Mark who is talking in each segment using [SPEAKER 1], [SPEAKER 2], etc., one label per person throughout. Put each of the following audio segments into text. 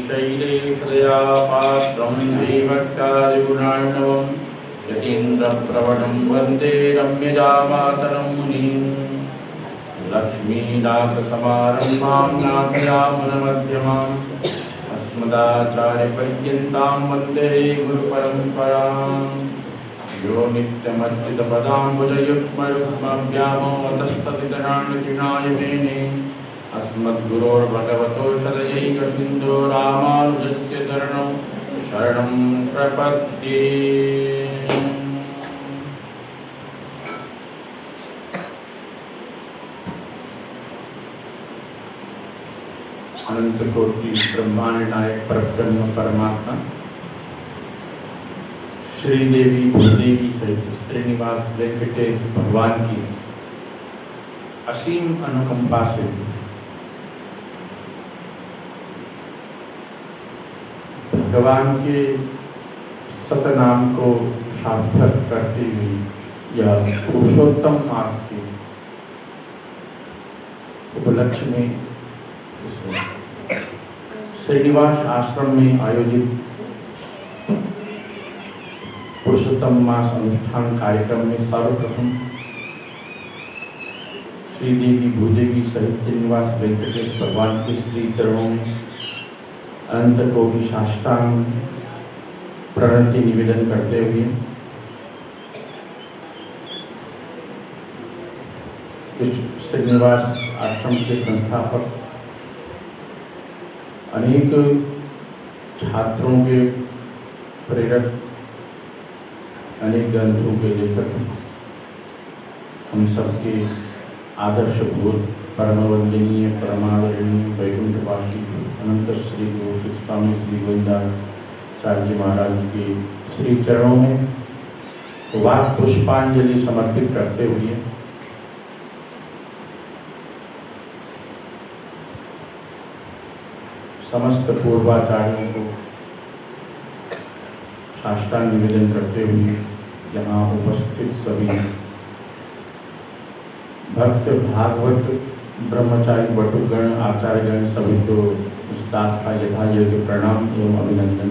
[SPEAKER 1] शैलेशदया पात्रं देवत्यादिगुणार्णवं यतीन्द्रप्रवणं वन्दे रम्यजामातरं मुनिं लक्ष्मीनाथसमारम्भां नाथयामुनमध्यमाम् अस्मदाचार्यपर्यन्तां वन्दे गुरुपरम्पराम् यो नित्यमच्युतपदाम्बुजयुग्मरुग्मव्यामोहतस्तदितराणतृणाय मेने अस्मद्गुरोर्भगवतो रामानुजस्य चरणौ शरणं प्रपद्ये। अनंत कोटि ब्रह्मांड नायक परब्रह्म परमात्मा श्रीदेवी भूदेवी सहित श्रीनिवास वेंकटेश भगवान की असीम अनुकंपा से भगवान के सतनाम को सार्थक करते हुए यह पुरुषोत्तम मास के उपलक्ष्य में श्रीनिवास आश्रम में आयोजित पुरुषोत्तम मास अनुष्ठान कार्यक्रम में सर्वप्रथम श्रीदेवी भूदेवी सहित श्रीनिवास वेंकटेश भगवान के श्री चरणों में अनंत कोटि साष्टांग प्रणति निवेदन करते हुए इस श्रीनिवास आश्रम के संस्थापक अनेक छात्रों के प्रेरक अनेक ग्रंथों के लेखक हम सबके आदर्श भूत परम वंदनीय परमादरणीय वैकुंठवासी अनंत श्री गुरु स्वामी श्री गोविंदाचार्य महाराज के श्री चरणों में वाक पुष्पांजलि समर्पित करते हुए समस्त पूर्वाचार्यों को साष्टांग निवेदन करते हुए यहाँ उपस्थित सभी भक्त भागवत ब्रह्मचारी बटुगण आचार्यगण सभी को इस दास का यथा योग्य प्रणाम एवं अभिनंदन।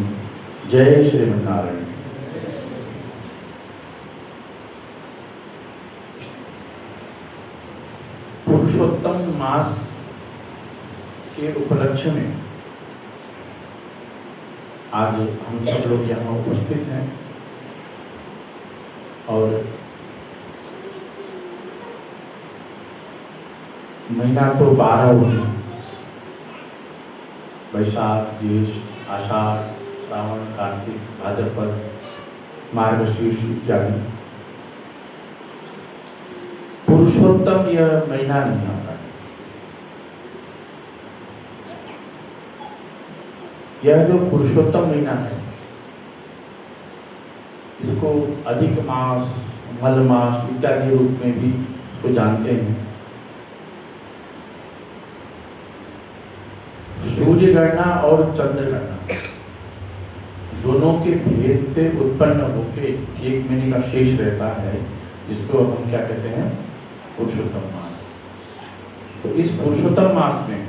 [SPEAKER 1] जय श्रीमन्नारायण। पुरुषोत्तम मास के उपलक्ष्य में आज हम सब लोग यहाँ उपस्थित हैं और महीना तो 12 हुए, वैशाख ज्येष्ठ आषाढ़ श्रावण कार्तिक भाद्रपद मार्गशीर्ष इत्यादि। पुरुषोत्तम यह महीना नहीं आता है। यह जो पुरुषोत्तम महीना है इसको अधिक मास मल मास इत्यादि रूप में भी इसको जानते हैं। सूर्य गणना और चंद्र गणना दोनों के भेद से उत्पन्न होकर एक महीने का शेष रहता है, जिसको हम क्या कहते हैं, पुरुषोत्तम मास। तो इस पुरुषोत्तम मास में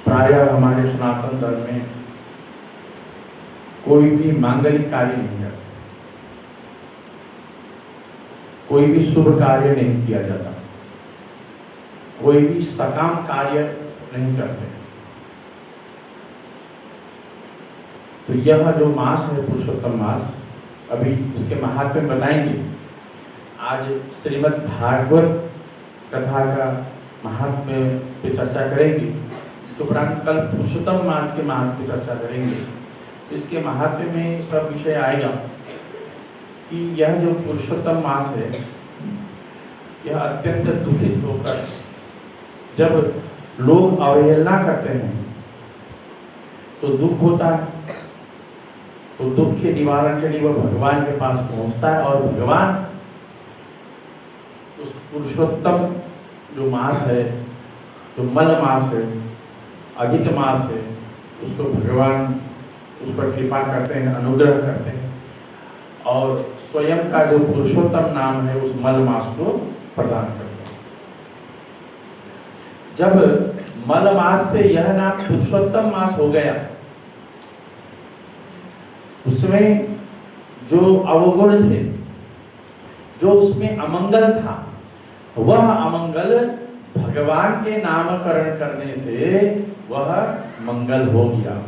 [SPEAKER 1] प्रायः हमारे सनातन धर्म में कोई भी मांगलिक कार्य नहीं करता, कोई भी शुभ कार्य नहीं किया जाता, कोई भी सकाम कार्य नहीं करते। तो यह जो मास है पुरुषोत्तम मास, अभी इसके महात्म्य बताएंगे। आज श्रीमद् भागवत कथा का महात्म्य पे चर्चा करेंगे। इसके उपरांत कल पुरुषोत्तम मास के महात्म्य पे चर्चा करेंगे। इसके महात्म्य में सब विषय आएगा कि यह जो पुरुषोत्तम मास है यह अत्यंत दुखित होकर जब लोग अवहेलना करते हैं तो दुख होता है। तो दुख के निवारण के लिए वह भगवान के पास पहुंचता है और भगवान उस पुरुषोत्तम जो मास है, जो मल मास है, अधिक मास है, उसको भगवान उस पर कृपा करते हैं, अनुग्रह करते हैं और स्वयं का जो पुरुषोत्तम नाम है उस मल मास को प्रदान करते हैं। जब मल मास से यह नाम पुरुषोत्तम मास हो गया। उसमें जो अवगुण थे, जो उसमें अमंगल था, वह अमंगल भगवान के नामकरण करने से वह मंगल हो गया,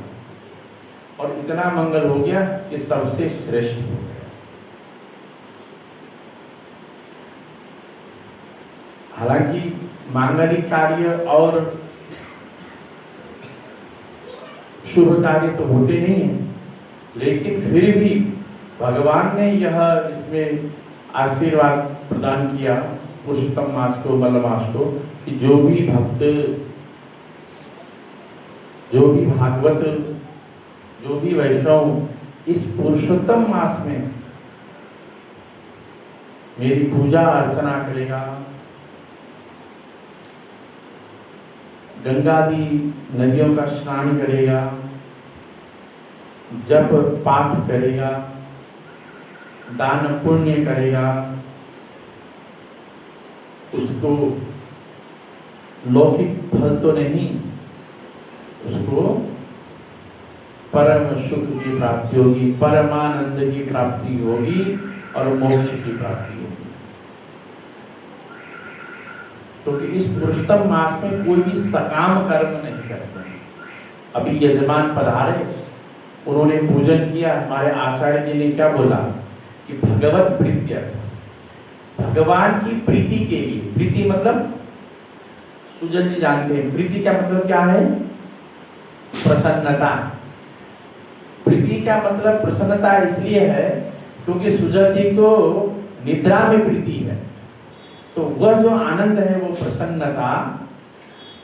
[SPEAKER 1] और इतना मंगल हो गया कि सबसे श्रेष्ठ हो गया। हालांकि मांगलिक कार्य और शुभ कार्य तो होते नहीं हैं, लेकिन फिर भी भगवान ने यह इसमें आशीर्वाद प्रदान किया पुरुषोत्तम मास को, मल मास को, कि जो भी भक्त, जो भी भागवत, जो भी वैष्णव इस पुरुषोत्तम मास में मेरी पूजा अर्चना करेगा, गंगादि नदियों का स्नान करेगा, जप पाठ करेगा, दान पुण्य करेगा, उसको लौकिक फल तो नहीं, उसको परम सुख की प्राप्ति होगी, परमानंद की प्राप्ति होगी और मोक्ष की प्राप्ति होगी। क्योंकि इस पुरुषोत्तम मास में कोई भी सकाम कर्म नहीं करते हैं। अभी यजमान पधारे, उन्होंने पूजन किया, हमारे आचार्य जी ने क्या बोला कि भगवत प्रीत्यर्थ, भगवान की प्रीति के लिए। प्रीति मतलब सुजन जी जानते हैं प्रीति का मतलब क्या है? प्रसन्नता। प्रीति का मतलब प्रसन्नता इसलिए है क्योंकि सुजन जी को निद्रा में प्रीति है, तो वह जो आनंद है, वो प्रसन्नता,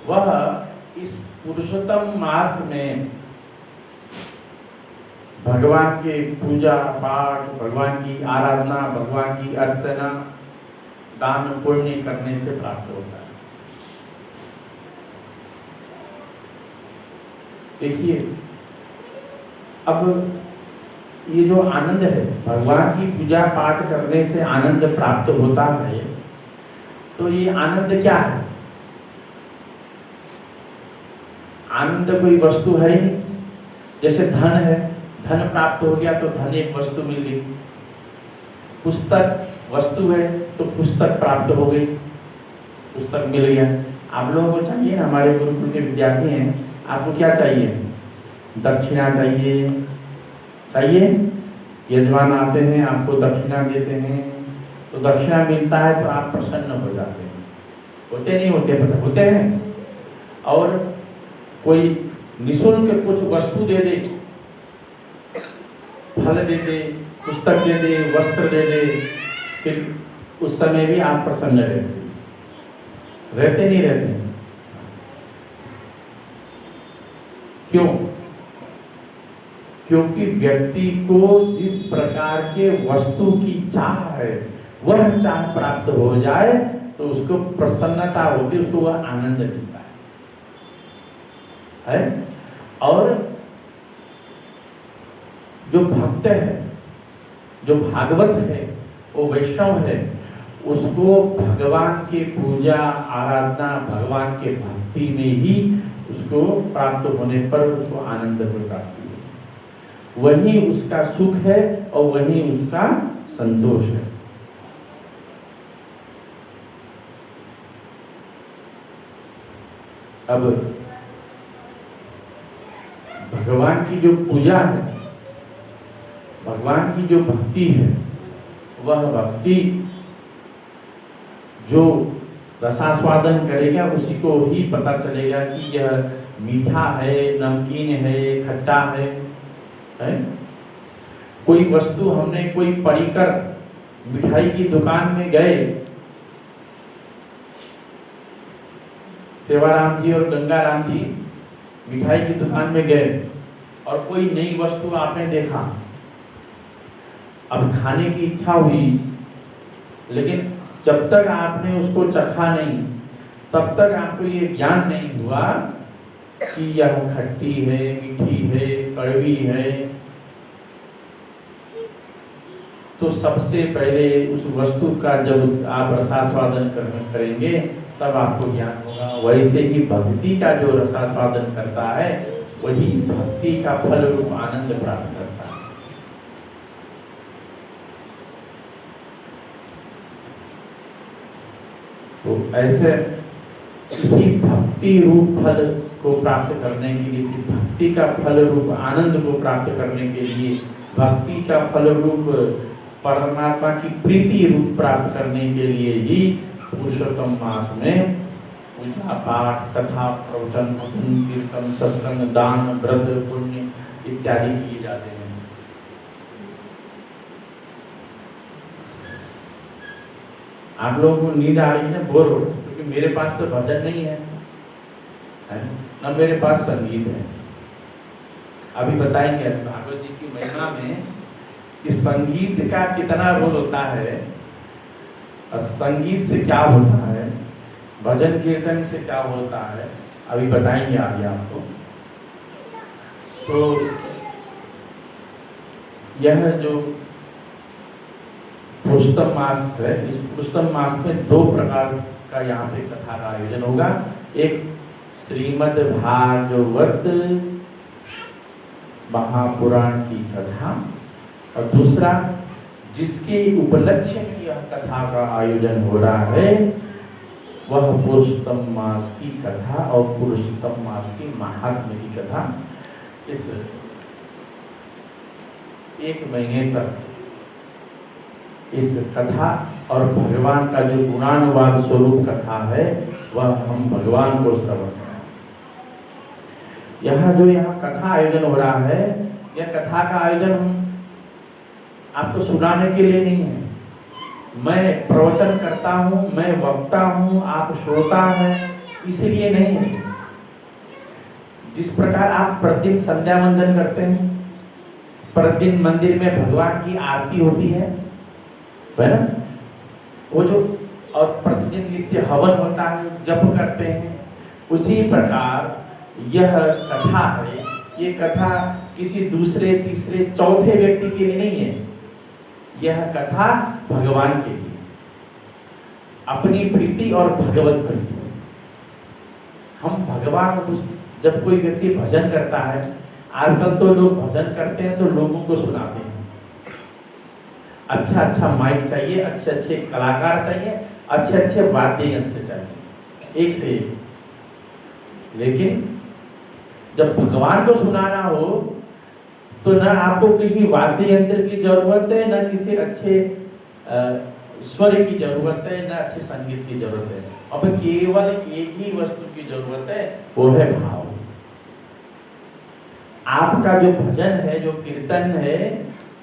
[SPEAKER 1] वह इस पुरुषोत्तम मास में भगवान के पूजा पाठ, भगवान की आराधना, भगवान की अर्चना, दान पुण्य करने से प्राप्त होता है। देखिए, अब ये जो आनंद है, भगवान की पूजा पाठ करने से आनंद प्राप्त होता है, तो ये आनंद क्या है? आनंद कोई वस्तु है ही नहीं। जैसे धन है, धन प्राप्त हो गया तो धन एक वस्तु मिल गई। पुस्तक वस्तु है तो पुस्तक प्राप्त हो गई, पुस्तक मिल गया। आप लोगों को चाहिए ना, हमारे गुरुकुल के विद्यार्थी हैं, आपको क्या चाहिए? दक्षिणा चाहिए, चाहिए? यजमान आते हैं, आपको दक्षिणा देते हैं, तो दक्षिणा मिलता है तो आप प्रसन्न हो जाते हैं। होते नहीं होते? पता होते हैं। और कोई निःशुल्क कुछ वस्तु दे दे, फल दे दे, पुस्तक दे दे, वस्त्र दे दे, फिर उस समय भी आप प्रसन्न रहते नहीं रहते? क्यों? क्योंकि व्यक्ति को जिस प्रकार के वस्तु की चाह है, वह चाह प्राप्त हो जाए तो उसको प्रसन्नता होती है, उसको वह आनंद मिलता है। और जो भक्त है, जो भागवत है, वो वैष्णव है, उसको भगवान के पूजा आराधना, भगवान के भक्ति में ही उसको प्राप्त होने पर उसको आनंद हो प्राप्ति है। वही उसका सुख है और वही उसका संतोष है। अब भगवान की जो पूजा है, भगवान की जो भक्ति है, वह भक्ति जो रसास्वादन करेगा उसी को ही पता चलेगा कि यह मीठा है, नमकीन है, खट्टा है? कोई वस्तु हमने कोई पढ़कर मिठाई की दुकान में गए, सेवाराम जी और गंगाराम जी मिठाई की दुकान में गए और कोई नई वस्तु आपने देखा, अब खाने की इच्छा हुई, लेकिन जब तक आपने उसको चखा नहीं, तब तक आपको ये ज्ञान नहीं हुआ कि यह खट्टी है, मीठी है, कड़वी है। तो सबसे पहले उस वस्तु का जब आप रसास्वादन करेंगे तब आपको ज्ञान होगा। वैसे ही भक्ति का जो रसास्वादन करता है वही भक्ति का फल रूप आनंद प्राप्त करता है। तो ऐसे इसी भक्ति रूप फल को प्राप्त करने के लिए, भक्ति का फल रूप आनंद को प्राप्त करने के लिए, भक्ति का फल रूप परमात्मा की प्रीति रूप प्राप्त करने के लिए ही पुरुषोत्तम मास में पूजा पाठ, कथा, प्रवचन, भजन, कीर्तन, सत्संग, दान, व्रत, पुण्य इत्यादि किए जाते हैं। आप लोगों को नींद आ रही है, बोर हो, क्योंकि मेरे पास तो भजन नहीं है न मेरे पास संगीत है। अभी बताएंगे भागवत जी की महिमा में कि संगीत का कितना रोल होता है और संगीत से क्या होता है, भजन कीर्तन से क्या होता है, अभी बताएंगे आगे आपको। तो यह जो पुरुषोत्तम मास है, इस पुरुषोत्तम मास में दो प्रकार का यहाँ पे कथा का आयोजन होगा। एक श्रीमद् भागवत महापुराण की कथा और दूसरा जिसके उपलक्ष्य में यह कथा का आयोजन हो रहा है वह पुरुषोत्तम मास की कथा और पुरुषोत्तम मास की महात्म्य की कथा। इस एक महीने तक इस कथा और भगवान का जो गुणानुवाद स्वरूप कथा है वह हम भगवान को श्रवण करें। यहाँ कथा आयोजन हो रहा है, यह कथा का आयोजन हम आपको सुनाने के लिए नहीं है। मैं प्रवचन करता हूँ, मैं वक्ता हूँ, आप श्रोता हैं, इसलिए नहीं है। जिस प्रकार आप प्रतिदिन संध्या वंदन करते हैं, प्रतिदिन मंदिर में भगवान की आरती होती है ना, वो जो और प्रतिदिन नित्य हवन होता है, जप करते हैं, उसी प्रकार यह कथा है। ये कथा किसी दूसरे, तीसरे, चौथे व्यक्ति के लिए नहीं है। यह कथा भगवान के लिए, अपनी प्रीति और भगवत प्रीति। हम भगवान को, जब कोई व्यक्ति भजन करता है, आजकल तो लोग भजन करते हैं तो लोगों को सुनाते हैं। अच्छा अच्छा माइक चाहिए, अच्छे अच्छे कलाकार चाहिए, अच्छे अच्छे वाद्य यंत्र चाहिए, एक से एक। लेकिन जब भगवान को सुनाना हो तो न आपको किसी वाद्य यंत्र की जरूरत है, न किसी अच्छे स्वर की जरूरत है, न अच्छे संगीत की जरूरत है। अब केवल एक ही वस्तु की जरूरत है, वो है भाव। आपका जो भजन है, जो कीर्तन है,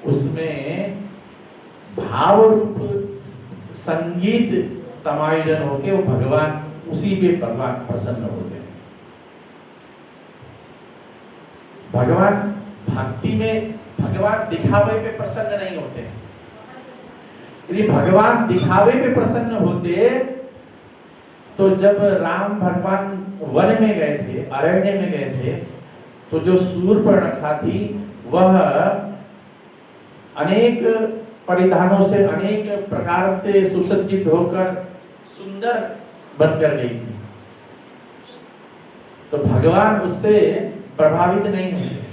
[SPEAKER 1] उसमें भाव रूप संगीत समायोजन होके वो भगवान, उसी पे भगवान प्रसन्न होते हैं। भगवान भक्ति में, भगवान दिखावे पे प्रसन्न नहीं होते हैं। यदि भगवान दिखावे पे प्रसन्न होते तो जब राम भगवान वन में गए थे, अरण्य में गए थे, तो जो शूर्पणखा थी वह अनेक परिधानों से, अनेक प्रकार से सुसज्जित होकर सुंदर बनकर गई थी। तो भगवान उससे प्रभावित नहीं हुए।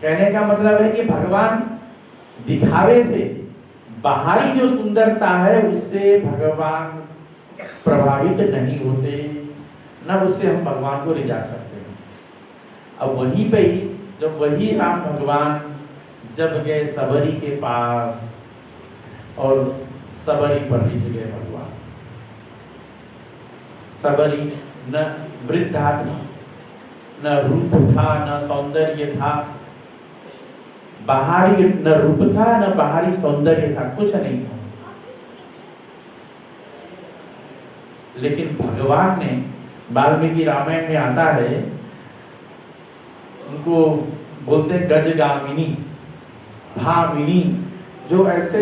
[SPEAKER 1] कहने का मतलब है कि भगवान दिखावे से, बाहरी जो सुंदरता है उससे भगवान प्रभावित नहीं होते, न उससे हम भगवान को रिझा सकते हैं। अब वहीं पे ही जब वही राम भगवान जब गए सबरी के पास और सबरी पर रिझ गए भगवान। सबरी न वृद्धा थी, न रूप था, न सौंदर्य था, बाहरी न रूप था, न बाहरी सौंदर्य था, कुछ नहीं था। लेकिन भगवान ने, वाल्मीकि रामायण में आता है, उनको बोलते गजगामिनी, भामिनी, जो ऐसे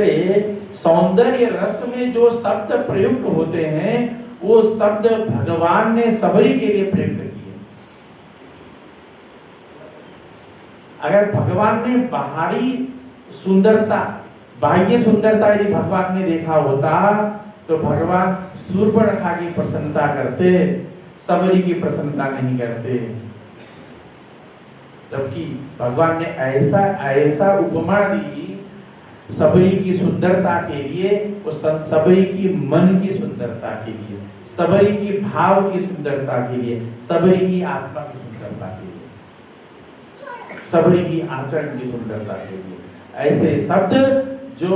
[SPEAKER 1] सौंदर्य रस में जो शब्द प्रयुक्त होते हैं वो शब्द भगवान ने सबरी के लिए प्रयुक्त किए। अगर भगवान ने बाहरी सुंदरता, बाह्य सुंदरता यदि भगवान ने देखा होता तो भगवान शूर्पणखा की प्रसन्नता करते, सबरी की प्रसन्नता नहीं करते। जबकि भगवान ने ऐसा ऐसा उपमा दी सबरी की सुंदरता के लिए, वो सबरी की मन की सुंदरता के लिए, सबरी की भाव की सुंदरता के लिए, सबरी की आत्मा की सुंदरता के लिए, सबरी की आचरण की सुंदरता के लिए। ऐसे शब्द जो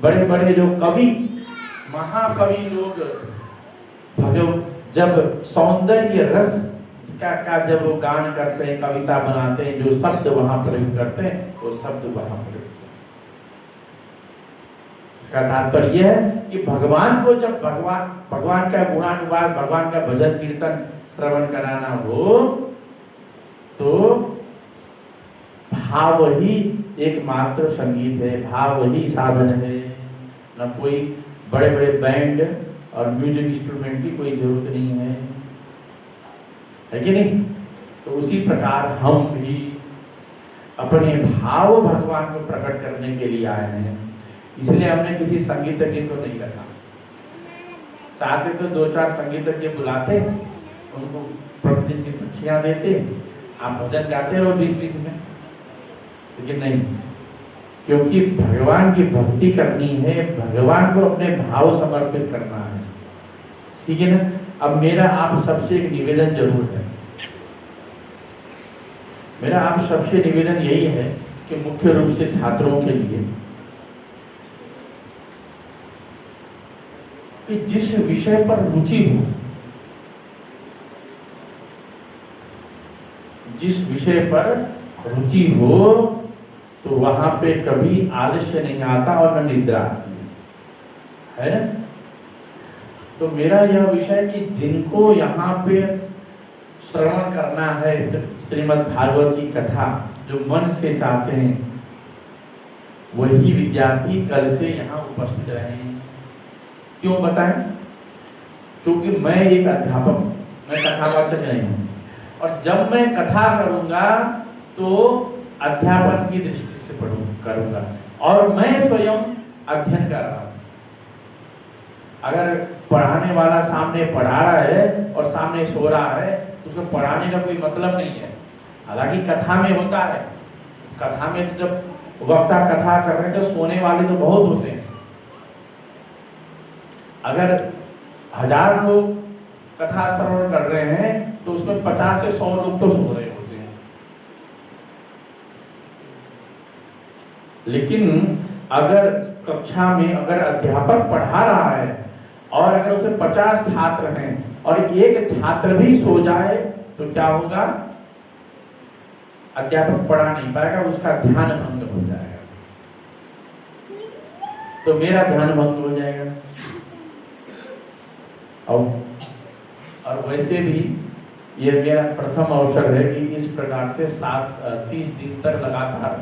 [SPEAKER 1] बड़े बड़े जो कवि, महाकवि लोग जब सौंदर्य रस का जब वो गान करते हैं, कविता बनाते हैं, जो शब्द वहां प्रयोग करते हैं, वो शब्द वहां प्रयोग। इसका तात्पर्य यह है कि भगवान को जब भगवान का गुणानुवाद, भगवान का भजन कीर्तन श्रवण कराना हो तो भाव ही एकमात्र संगीत है, भाव ही साधन है। न कोई बड़े बड़े बैंड और म्यूजिक इंस्ट्रूमेंट की कोई जरूरत नहीं है कि नहीं? तो उसी प्रकार हम भी अपने भाव भगवान को प्रकट करने के लिए आए हैं। इसलिए हमने किसी संगीतज्ञ को नहीं रखा। चाहते तो 2-4 संगीतज्ञ बुलाते, उनको प्रतिदिन की पर्चियां देते, आप भजन गाते रहो बीच-बीच में, लेकिन नहीं, क्योंकि भगवान की भक्ति करनी है, भगवान को अपने भाव समर्पित करना है, ठीक है ना? अब मेरा आप सबसे एक निवेदन जरूर है, मेरा आप सबसे निवेदन यही है कि मुख्य रूप से छात्रों के लिए कि जिस विषय पर रुचि हो, जिस विषय पर रुचि हो तो वहां पे कभी आलस्य नहीं आता और न निद्रा आती है ना? तो मेरा यह विषय कि जिनको यहाँ पे श्रवण करना है श्रीमद् भागवत की कथा, जो मन से चाहते हैं, वही विद्यार्थी कल से यहाँ उपस्थित रहें। क्यों बताएं? क्योंकि मैं एक अध्यापक, मैं कथावाचक नहीं हूँ, और जब मैं कथा करूँगा तो अध्यापन की दृष्टि से करूँगा, और मैं स्वयं अध्ययन कर रहा हूँ। अगर पढ़ाने वाला सामने पढ़ा रहा है और सामने सो रहा है तो उसको पढ़ाने का कोई मतलब नहीं है। हालांकि कथा में होता है, कथा में तो जब वक्ता कथा कर रहे हैं तो सोने वाले तो बहुत होते हैं। अगर 1000 लोग कथा श्रवण कर रहे हैं तो उसमें 50 से 100 लोग तो सो रहे होते हैं। लेकिन अगर कक्षा में अगर अध्यापक पढ़ा रहा है और अगर उसमें 50 छात्र हैं और एक छात्र भी सो जाए तो क्या होगा? अध्यापक पढ़ा नहीं पाएगा, उसका ध्यान भंग हो जाएगा, तो मेरा ध्यान भंग हो जाएगा। और वैसे भी ये मेरा प्रथम अवसर है कि इस प्रकार से 30 दिन तक लगातार,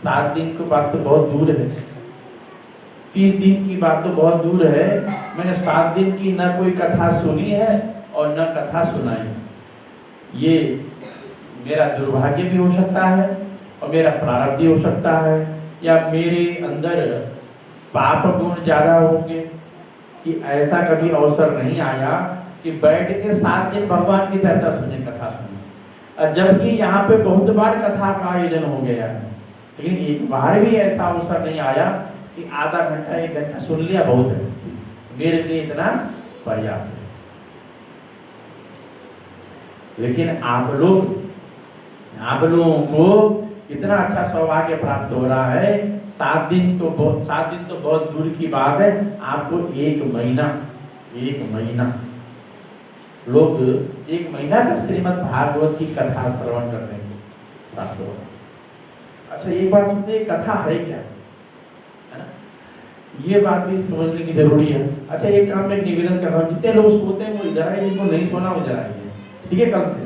[SPEAKER 1] 7 दिन की बात तो बहुत दूर है, 30 दिन की बात तो बहुत दूर है, मैंने 7 दिन की न कोई कथा सुनी है और न कथा सुनाई। ये मेरा दुर्भाग्य भी हो सकता है और मेरा प्रारब्ध भी हो सकता है, या मेरे अंदर पाप गुण ज्यादा होंगे कि ऐसा कभी अवसर नहीं आया कि बैठ के 7 दिन भगवान की चर्चा सुने, कथा सुने। जबकि यहाँ पे बहुत बार कथा का आयोजन हो गया है, लेकिन एक बार भी ऐसा अवसर नहीं आया कि आधा घंटा 1 घंटा सुन लिया बहुत है, मेरे लिए इतना पर्याप्त है। लेकिन आप लोगों को इतना अच्छा सौभाग्य प्राप्त हो रहा है, 7 दिन तो बहुत दूर की बात है, आपको 1 महीना लोग 1 महीना तक श्रीमद् भागवत की कथा श्रवण करने को प्राप्त हो रहा। अच्छा, एक बात सुनिए, कथा है क्या, है ना? ये बात भी समझने की जरूरी है। अच्छा, एक काम में निवेदन कर रहा हूँ, जितने लोग सोते हैं वो इधर आइए, जिनको नहीं सोना वो इधर आइए, ठीक है? कल से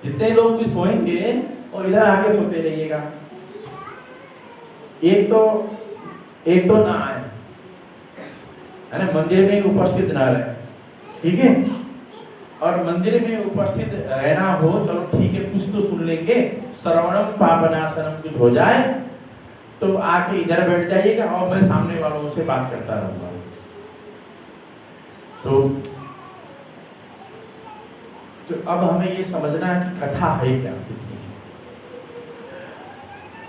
[SPEAKER 1] जितने लोग भी सोएंगे और इधर आके सोते रहिएगा। एक तो ना आए, है ना, मंदिर में उपस्थित ना रहे, ठीक है? और मंदिर में उपस्थित रहना हो, चलो ठीक है, कुछ तो सुन लेंगे, श्रवणम पापनाशनम कुछ हो जाए, तो आके इधर बैठ जाइएगा और मैं सामने वालों से बात करता रहूंगा। तो अब हमें ये समझना है कि कथा है क्या।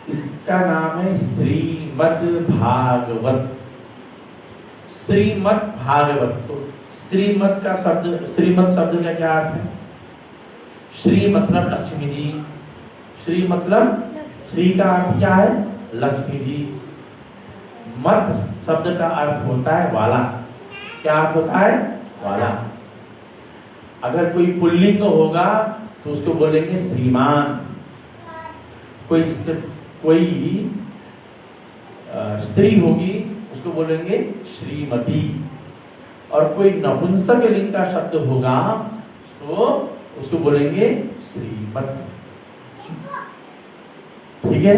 [SPEAKER 1] इसका नाम है श्रीमद् भागवत। श्रीमद् भागवत। तो श्रीमद् का शब्द, श्रीमद् शब्द का क्या अर्थ है? श्री मतलब लक्ष्मी जी। श्री मतलब, श्री का अर्थ क्या है? लक्ष्मी जी। मत शब्द का अर्थ होता है वाला। क्या अर्थ होता है? वाला। अगर कोई पुल्लिंग होगा तो उसको बोलेंगे श्रीमान। कोई स्त्री होगी उसको बोलेंगे श्रीमती। और कोई नपुंसक लिंग का शब्द होगा तो उसको बोलेंगे श्रीमत। ठीक है।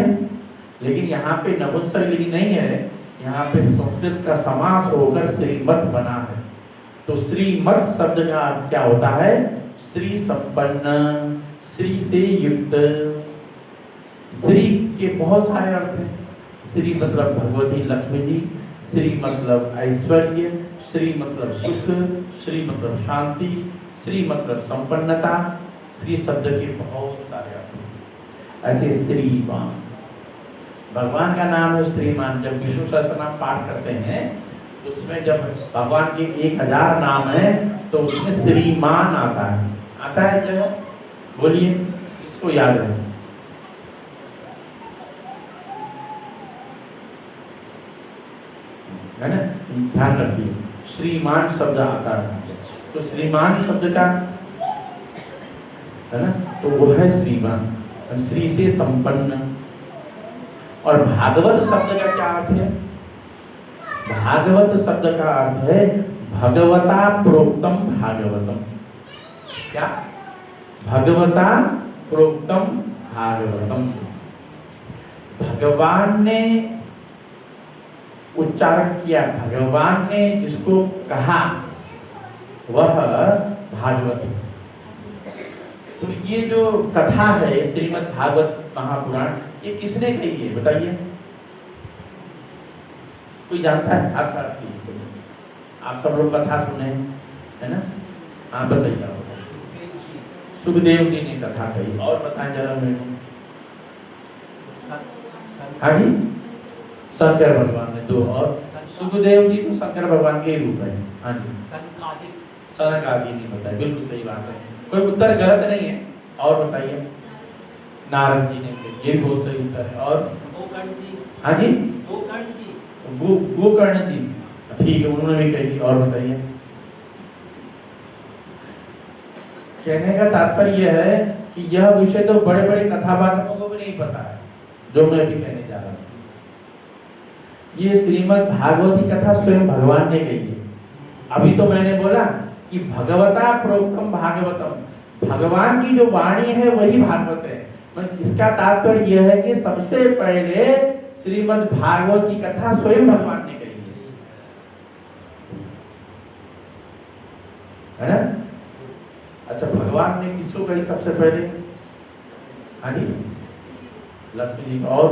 [SPEAKER 1] लेकिन यहाँ पे नपुंसक लिंग नहीं है, यहाँ पे संस्कृत का समास होकर श्रीमत बना है। तो श्रीमत शब्द का अर्थ क्या होता है? श्री संपन्न, श्री से युक्त। श्री के बहुत सारे अर्थ हैं। श्री मतलब भगवती लक्ष्मी जी, श्री मतलब ऐश्वर्य, श्री मतलब सुख, श्री मतलब शांति, श्री मतलब संपन्नता। श्री शब्द के बहुत सारे अर्थ हैं। ऐसे श्रीमान, भगवान का नाम है श्रीमान। जब विष्णु सहस्त्रनाम पाठ करते हैं तो उसमें जब भगवान के 1000 नाम है तो उसमें श्रीमान आता है। आता है जगह, बोलिए, इसको याद है। है ना, ध्यान रखिए, श्रीमान शब्द आता है। तो श्रीमान शब्द का है ना, तो वो है श्रीमान, श्री से संपन्न। और भागवत शब्द का क्या अर्थ है? भागवत शब्द का अर्थ है भगवता प्रोक्तम भागवतम। क्या? भगवता प्रोक्तम भागवतम। भगवान ने उच्चारण किया, भगवान ने जिसको कहा वह भागवत। तो ये जो कथा है श्रीमद् भागवत महापुराण, ये किसने कही है बताइए? कोई जानता है? आप सब लोग कथा सुने है ना? हाँ बताइए। सुखदेव जी ने कथा कही। और बताएं जरा मेरे। हाँ जी, शंकर भगवान ने 2। और सुखदेव जी तो शंकर भगवान के रूप है। हाँ जी, सनक आदि नहीं बताया। बिल्कुल सही बात है, कोई उत्तर गलत नहीं है। और बताइए। नारद जी ने, ये बहुत सही उत्तर है। और हाँ जी, गोकर्ण जी, ठीक है, उन्होंने भी कही। और बताइए। कहने का तात्पर्य यह है कि यह विषय तो बड़े बड़े कथावाचकों को भी नहीं पता है, जो मैं अभी कहने जा रहा हूँ। ये श्रीमद् भागवती कथा स्वयं भगवान ने कही है। अभी तो मैंने बोला कि भगवता प्रोक्तम भागवतम, भगवान की जो वाणी है वही भागवत है। इसका तात्पर्य यह है कि सबसे पहले श्रीमद् भागवत की कथा स्वयं भगवान ने कही है ना? अच्छा, भगवान ने किसको कही सबसे पहले? हाँ जी, लक्ष्मी जी। और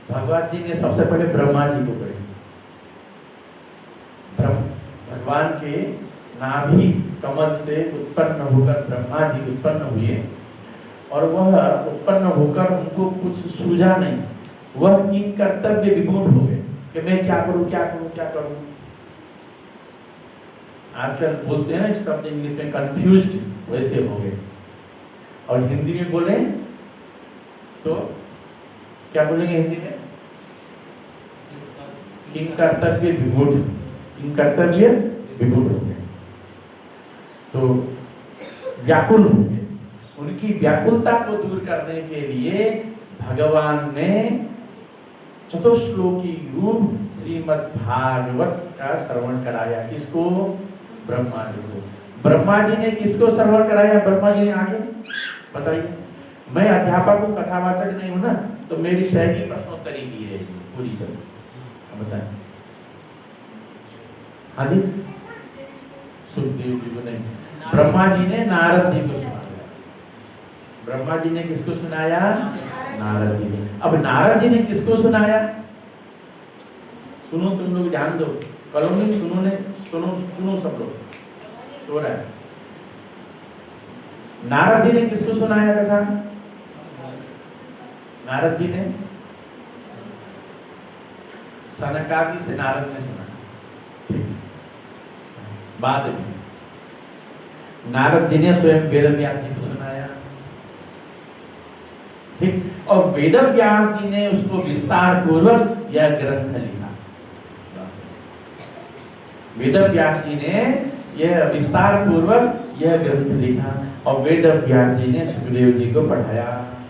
[SPEAKER 1] भगवान जी ने सबसे पहले ब्रह्मा जी को कही। भगवान के नाभि कमल से उत्पन्न होकर ब्रह्मा जी उत्पन्न हुए, और वह उत्पन्न होकर उनको कुछ सूझा नहीं। वह किन कर्तव्य विमूढ़ हो गए कि मैं क्या करूं, क्या करूं, क्या करूं। आजकल बोलते हैं ना शब्द इंग्लिश में कंफ्यूज्ड, वैसे हो गए। और हिंदी में बोले तो क्या बोलेंगे हिंदी में? किन कर्तव्य विमूढ़, किन कर्तव्य विमूढ़ हो गए, तो व्याकुल हो गए। उनकी व्याकुलता को दूर करने के लिए भगवान ने चतुश्लोकी रूप श्रीमद् भागवत का श्रवण कराया। किसको? ब्रह्मा जी को। ब्रह्मा जी ने किसको श्रवण कराया? ब्रह्मा जी ने आगे बताइए। मैं अध्यापक हूँ, कथावाचक नहीं हूँ ना, तो मेरी शैली प्रश्नोत्तरी की है पूरी तरह। बताएं। हाँ जी, सुखदेव जी को नहीं, ब्रह्मा जी ने नारद जी को सुनाया। ब्रह्मा जी ने किसको सुनाया? नारद जी ने। अब नारद जी ने किसको सुनाया? सुनो तुम लोग, ध्यान दो, कॉलोनी सुनो ने, सुनो सब लोग, सो रहा है। नारद जी ने किसको सुनाया कथा? नारद जी ने सनकादि से नारद ने सुना। ठीक, बाद में नारद जी ने स्वयं वेद व्यास जी को सुनाया। ठीक, और वेद व्यास जी ने उसको विस्तार पूर्वक यह ग्रंथ लिखा। वेद व्यास जी ने यह विस्तार पूर्वक यह ग्रंथ लिखा और वेद व्यास जी ने सुखदेव जी को पढ़ाया,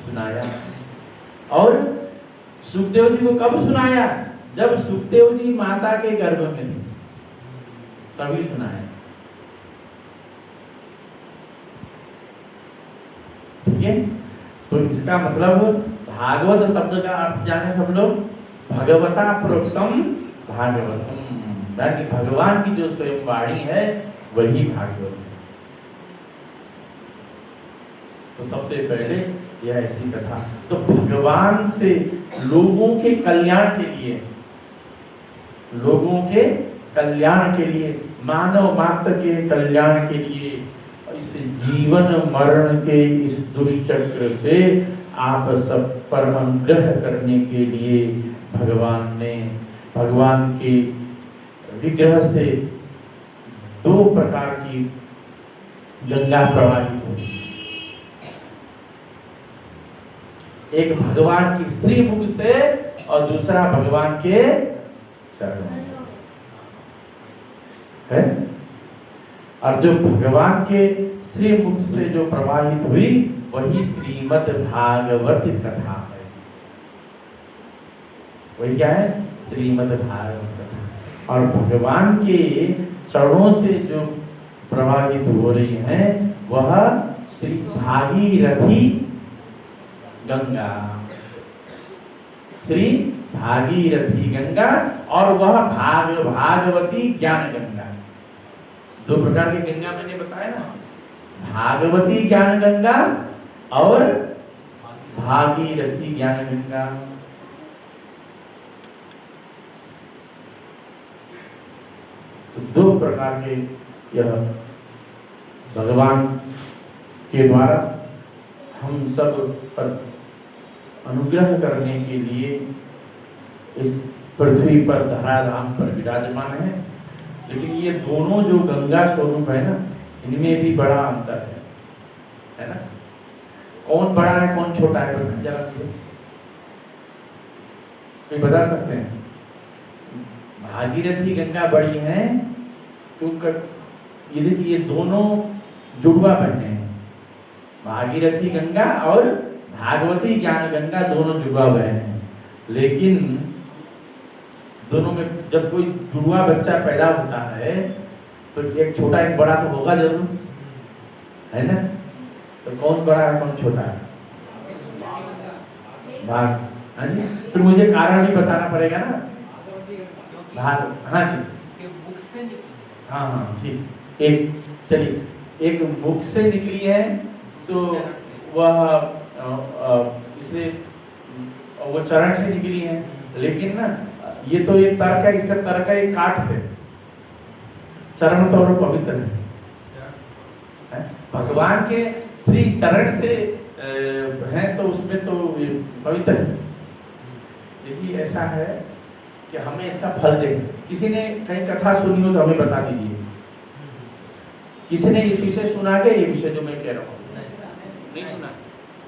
[SPEAKER 1] सुनाया। और सुखदेव जी को कब सुनाया? जब सुखदेव जी माता के गर्भ में थे, तभी सुनाया। ठीक है, तो इसका मतलब भागवत शब्द का अर्थ जाने सब लोग, भगवता प्रोक्तम भागवतम, यानी भगवान की जो स्वयं वाणी है वही भागवत है। तो सबसे पहले यह ऐसी कथा, तो भगवान से लोगों के कल्याण के लिए, लोगों के कल्याण के लिए, मानव मात्र के कल्याण के लिए, इस जीवन मरण के इस दुष्चक्र से आप सब पर अनुग्रह करने के लिए भगवान ने, भगवान के विग्रह से 2 प्रकार की गंगा प्रवाहित हुई। एक भगवान की श्री मुख से और दूसरा भगवान के चरणों है। और जो भगवान के श्री मुख से जो प्रवाहित हुई वही श्रीमद् भागवत कथा है। वही क्या है? श्रीमद् भागवत कथा। और भगवान के चरणों से जो प्रवाहित हो रही है वह श्री भागीरथी गंगा, श्री भागीरथी गंगा, और वह भागवती ज्ञान गंगा। 2 प्रकार की गंगा मैंने बताया ना, भागवती ज्ञान गंगा और भागीरथी ज्ञान गंगा। तो 2 प्रकार के यह भगवान के द्वारा हम सब पर अनुग्रह करने के लिए इस पृथ्वी पर धराधाम पर विराजमान है। लेकिन ये दोनों जो गंगा स्वरूप है ना, इनमें भी बड़ा अंतर है ना? कौन बड़ा है कौन छोटा है बताइए जरा मुझे, कोई बता सकते हैं? भागीरथी गंगा बड़ी है क्योंकि ये देखिए, ये दोनों जुड़वा बहने हैं, भागीरथी गंगा और भागवती ज्ञान गंगा दोनों जुड़वा बहन हैं। लेकिन दोनों में जब कोई जुड़वा बच्चा पैदा होता है तो एक छोटा एक बड़ा तो होगा जरूर, है ना? तो कौन बड़ा है कौन छोटा है? भाग, हाँ जी, फिर मुझे कारण भी बताना पड़ेगा ना। भाग, हाँ जी, हाँ हाँ ठीक। एक चलिए, एक मुख से निकली है तो वह इसलिए वो चरण से निकली है। लेकिन ना ये तो एक तर्क है, इसका तर्क है एक काट है, चरण तो और पवित्र है। भगवान के श्री चरण से है तो उसमें तो पवित्र है। देखिए ऐसा है कि हमें इसका फल दें। किसी ने कहीं कथा सुनी हो तो हमें बता दीजिए। किसी ने इस विषय सुना के, ये विषय जो मैं कह रहा हूँ नहीं सुना?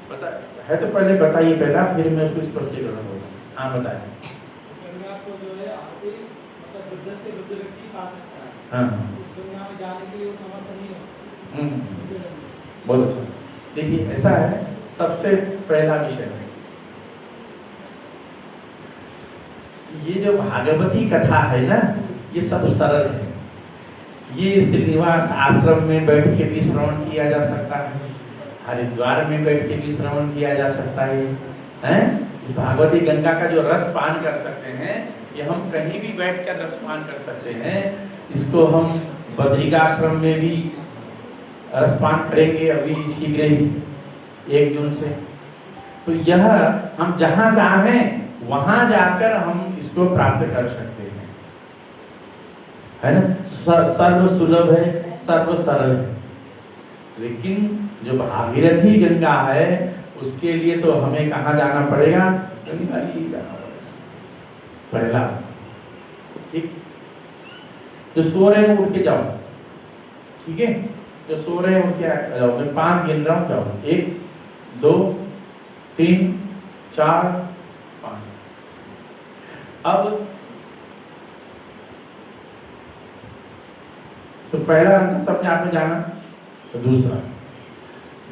[SPEAKER 1] पता है तो पहले बताइए पहला, फिर मैं उसको स्पष्टीकरण करूँगा। हाँ बताएं।
[SPEAKER 2] गंगा को जो है मतलब वृद्ध से वृद्ध व्यक्ति पा सकता है।
[SPEAKER 1] हाँ,
[SPEAKER 2] उस गंगा में जाने के लिए वो समर्थ नहीं होता।
[SPEAKER 1] बहुत अच्छा। देखिए ऐसा है, सबसे पहला विषय है ये जो भागवती कथा है ना, ये सब सरल है। ये श्रीनिवास आश्रम में बैठ के भी श्रवण किया जा सकता है, हरिद्वार में बैठ के भी श्रवण किया जा सकता है, हैं? इस भागवती गंगा का जो रस पान कर सकते हैं, ये हम कहीं भी बैठ कर रस पान कर सकते हैं। इसको हम बद्रिकाश्रम में भी रस पान करेंगे अभी शीघ्र ही, 1 जून से। तो यह हम जहाँ चाहें वहाँ जाकर हम इसको प्राप्त कर सकते हैं, है ना। सर्व सुलभ है, सर्व सरल है। लेकिन जो भागीरथी गंगा है उसके लिए तो हमें कहाँ जाना पड़ेगा? गंगा जी जाना पड़ेगा पहला। ठीक, जो सो रहे हैं उठ के जाओ, ठीक है, जो सो रहे हैं उठ के जाओ। मैं 5 गिन रहा हूँ, जाओ। 1 2 3 4 5। अब तो पहला अंतर सबने आपने जाना। तो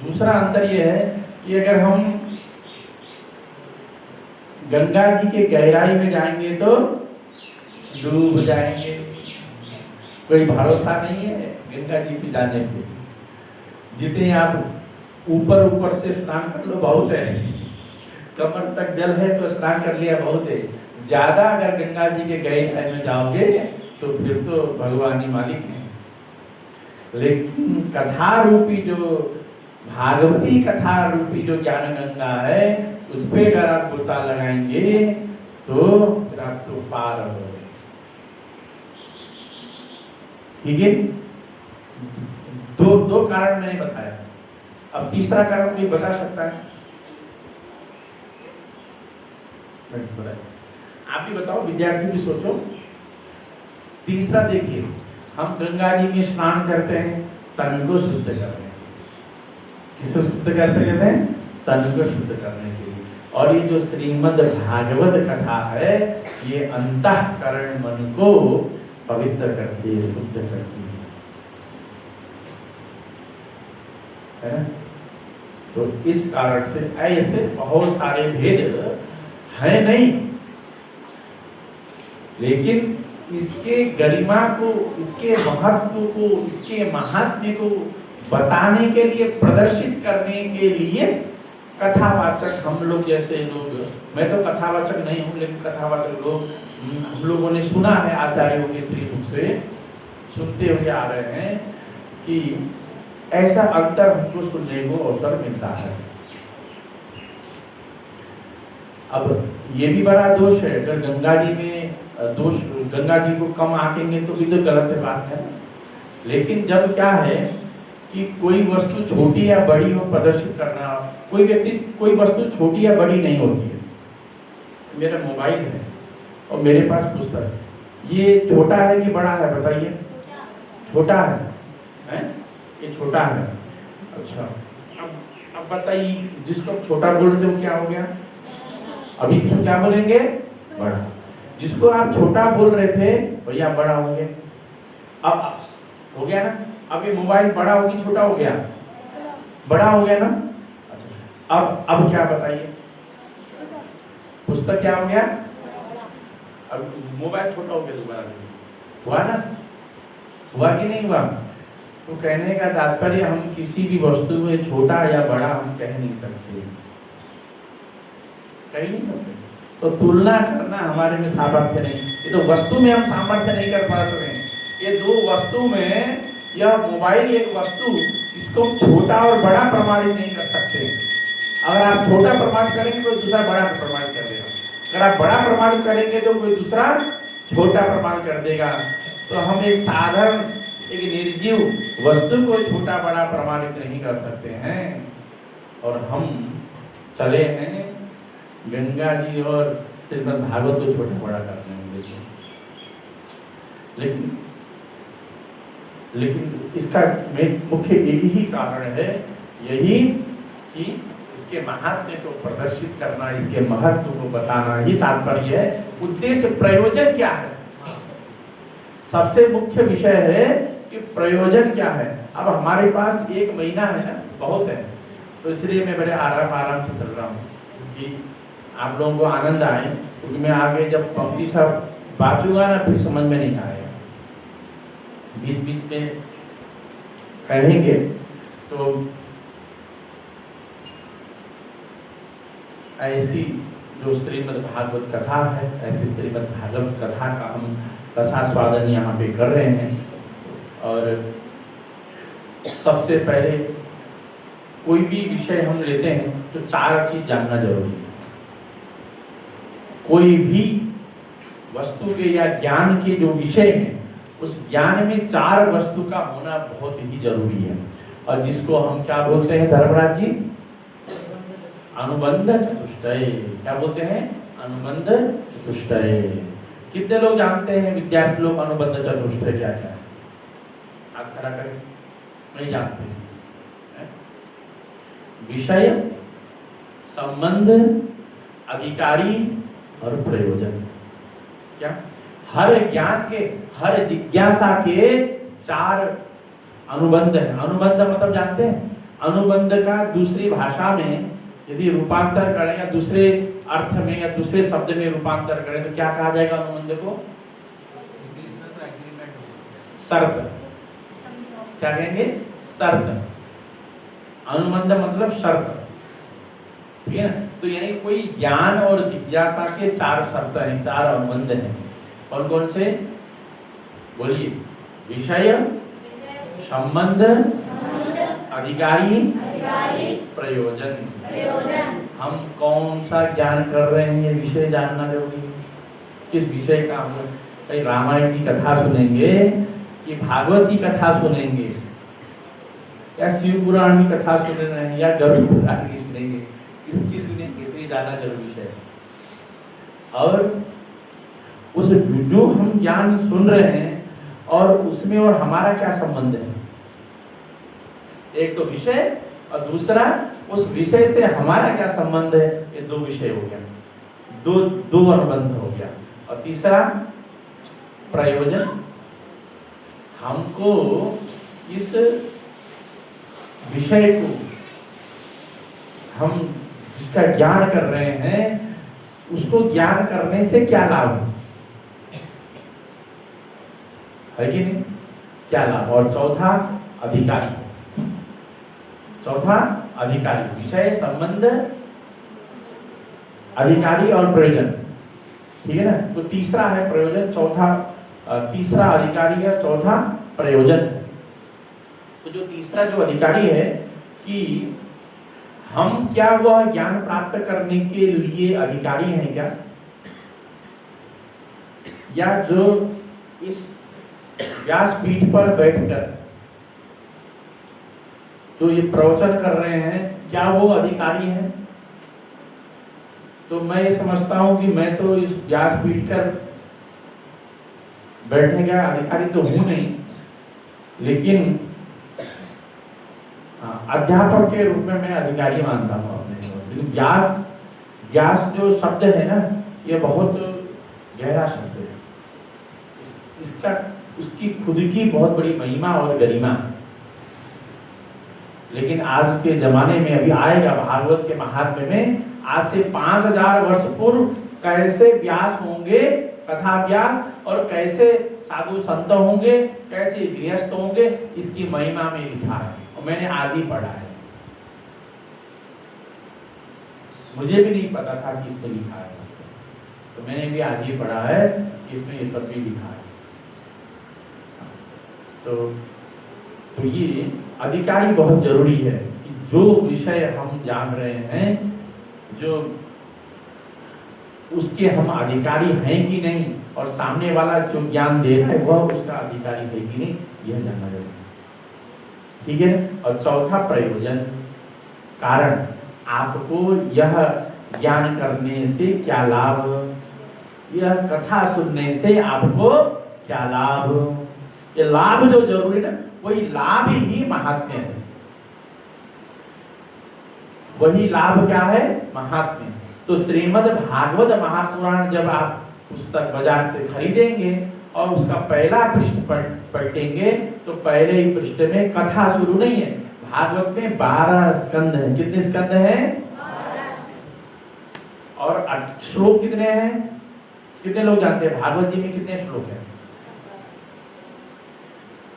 [SPEAKER 1] दूसरा अंतर यह है कि अगर हम गंगा जी के गहराई में जाएंगे तो डूब जाएंगे। कोई भरोसा नहीं है गंगा जी पे जाने पे। जितने आप ऊपर से स्नान कर लो बहुत है, कमर तक जल है तो स्नान कर लिया बहुत है। ज्यादा अगर गंगा जी के गहराई में जाओगे तो फिर तो भगवान ही मालिक है। लेकिन कथा रूपी जो भागवती कथा रूपी जो ज्ञान गंगा है उस पे अगर आप गोता लगाएंगे तो फिर आप तो पार हो। ठीक है, दो कारण मैंने बताया। अब तीसरा कारण कोई बता सकता है? आप भी बताओ, विद्यार्थी भी सोचो। तीसरा देखिए, हम गंगा जी में स्नान करते हैं तन को शुद्ध करने के लिए। किसको शुद्ध करते हैं? तन को शुद्ध करने के लिए। और ये जो श्रीमद् भागवत कथा है ये अंतःकरण मन को पवित्र करती है, शुद्ध करती है ना। तो इस कारण से ऐसे बहुत सारे भेद है नहीं, लेकिन इसके गरिमा को, इसके महत्व को, इसके महात्म्य को बताने के लिए, प्रदर्शित करने के लिए कथावाचक हम लोग जैसे लोग, मैं तो कथावाचक नहीं हूँ लेकिन कथावाचक लोग हम लोगों ने सुना है, आचार्यों के श्रीमुख से सुनते हुए आ रहे हैं कि ऐसा अंतर हमको सुनने को अवसर मिलता है। अब ये भी बड़ा दोष है, अगर गंगा जी में दोष, गंगा जी को कम आंकेंगे तो भी तो गलत बात है। लेकिन जब क्या है कि कोई वस्तु छोटी या बड़ी हो प्रदर्शित करना, कोई व्यक्ति, कोई वस्तु छोटी या बड़ी नहीं होती है। मेरा मोबाइल है और मेरे पास पुस्तक है, ये छोटा है कि बड़ा है बताइए? छोटा है, ये छोटा है। अच्छा, अब बताइए, जिसको छोटा बोल रहे हो क्या हो गया? अभी इसको क्या बोलेंगे? बड़ा। जिसको आप छोटा बोल रहे थे भैया बड़ा हो गया। अब हो गया ना? अब ये मोबाइल बड़ा हो कि छोटा हो गया? बड़ा हो गया ना? अच्छा, अब क्या बताइए? पुस्तक क्या हो गया? अब मोबाइल छोटा हो गया दोबारा। हुआ ना? हुआ कि नहीं हुआ? तो कहने का तात्पर्य हम किसी भी वस्तु में छोटा या बड़ा हम कह नहीं सकते, कह नहीं सकते। तो तुलना करना हमारे में सामर्थ्य नहीं। ये तो वस्तु में हम सामर्थ्य नहीं कर पा रहे हैं। ये दो वस्तु में, यह मोबाइल एक वस्तु, इसको छोटा और बड़ा प्रमाणित नहीं कर सकते। अगर आप छोटा प्रमाणित करेंगे कोई दूसरा बड़ा प्रमाणित कर देगा, अगर आप बड़ा प्रमाणित करेंगे तो कोई दूसरा छोटा प्रमाणित कर देगा। तो हम एक साधारण, एक निर्जीव वस्तु को छोटा बड़ा प्रमाणित नहीं कर सकते हैं। और हम चले हैं गंगा जी और श्रीमद् भागवत को छोटा बड़ा करने में। लेकिन इसका मुख्य एक ही कारण है, यही कि इसके महात्म्य को प्रदर्शित करना, इसके महत्व को बताना ही तात्पर्य है। उद्देश्य, प्रयोजन क्या है? सबसे मुख्य विषय है कि प्रयोजन क्या है। अब हमारे पास 1 महीना है ना, बहुत है, तो इसलिए मैं बड़े आराम से चल रहा हूँ कि आप लोगों को आनंद आए। क्योंकि मैं आगे जब पंक्ति सब बांचूंगा ना फिर समझ में नहीं आएगा, बीच बीच में कहेंगे तो ऐसी जो श्रीमद् भागवत कथा है, ऐसी श्रीमद् भागवत कथा का हम रसास्वादन यहाँ पे कर रहे हैं। और सबसे पहले कोई भी विषय हम लेते हैं तो 4 चीज जानना जरूरी है। कोई भी वस्तु के या ज्ञान के जो विषय हैं, उस ज्ञान में 4 वस्तु का होना बहुत ही जरूरी है। और जिसको हम क्या बोलते हैं धर्मराज जी? अनुबंध चतुष्टय। क्या बोलते हैं? अनुबंध चतुष्टय। कितने लोग जानते हैं विद्यार्थी लोग अनुबंध चतुष्टय क्या क्या है? हाथ खड़ा करें। नहीं जानते हैं? विषय, संबंध, अधिकारी और प्रयोजन। क्या? हर ज्ञान के, हर जिज्ञासा के 4 अनुबंध है। अनुबंध मतलब जानते हैं? अनुबंध का दूसरी भाषा में यदि रूपांतर करें या दूसरे अर्थ में या दूसरे शब्द में रूपांतर करें तो क्या कहा जाएगा अनुबंध को? शर्त। क्या कहेंगे? शर्त। अनुबंध मतलब शर्त। ठीक है ना? तो यानी कोई ज्ञान और जिज्ञासा के 4 शर्त हैं, 4 अनुबंध हैं। कौन कौन से? बोलिए। विषय, संबंध, अधिकारी, प्रयोजन। हम कौन सा ज्ञान कर रहे हैं ये विषय जानना जरूरी है। किस विषय का? हम कहीं रामायण की कथा सुनेंगे कि भागवत की कथा सुनेंगे या शिव पुराण की कथा सुन रहे हैं या गरुड़ पुराण की सुनेंगे, किसकी सुनेंगे? तो ये जानना जरूरी है। और उस जो हम ज्ञान सुन रहे हैं और उसमें और हमारा क्या संबंध है? एक तो विषय और दूसरा उस विषय से हमारा क्या संबंध है। ये 2 विषय हो गया, दो अनुबंध हो गया। और तीसरा प्रयोजन। हमको इस विषय को हम जिसका ज्ञान कर रहे हैं उसको ज्ञान करने से क्या लाभ है कि नहीं? क्या लाभ? और चौथा अधिकारी। चौथा अधिकारी। विषय, संबंध, अधिकारी और प्रयोजन। ठीक है ना? तो तीसरा है प्रयोजन, चौथा तीसरा अधिकारी है, चौथा प्रयोजन। तो जो तीसरा जो अधिकारी है कि हम क्या वह ज्ञान प्राप्त करने के लिए अधिकारी हैं क्या, या जो इस व्यासपीठ पर बैठकर जो ये प्रवचन कर रहे हैं क्या वो अधिकारी हैं? तो मैं ये समझता हूं कि मैं तो इस व्यासपीठ पर बैठने का अधिकारी तो हूं नहीं, लेकिन अध्यापक के रूप में मैं अधिकारी मानता हूँ अपने को। लेकिन व्यास जो शब्द है ना, ये बहुत गहरा शब्द है। इसका उसकी खुद की बहुत बड़ी महिमा और गरिमा है। लेकिन आज के जमाने में अभी आएगा भागवत के महात्म्य में, आज से 5000 वर्ष पूर्व कैसे व्यास होंगे, कथा व्यास, और कैसे साधु संत होंगे, कैसे गृहस्थ होंगे, इसकी महिमा में लिखा है। और मैंने आज ही पढ़ा है, मुझे भी नहीं पता था कि इसमें लिखा है, तो मैंने भी आज ही पढ़ा है कि इसमें ये सब भी लिखा है। तो ये अधिकारी बहुत जरूरी है कि जो विषय हम जान रहे हैं, जो उसके हम अधिकारी हैं कि नहीं, और सामने वाला जो ज्ञान दे रहा है वह उसका अधिकारी है कि नहीं, यह जानना जरूरी है। ठीक है। और चौथा प्रयोजन, कारण। आपको यह ज्ञान करने से क्या लाभ, यह कथा सुनने से आपको क्या लाभ, ये लाभ जो जरूरी है ना, वही लाभ ही महात्म्य है। वही लाभ क्या है? महात्म्य। तो श्रीमद् भागवत महापुराण जब आप पुस्तक बाजार से खरीदेंगे और उसका पहला पृष्ठ पलटेंगे तो पहले ही पृष्ठ में कथा शुरू नहीं है। भागवत में 12 स्कंद है। कितने स्कंद हैं? 12। और श्लोक कितने हैं? कितने लोग जानते हैं भागवत जी में कितने श्लोक हैं?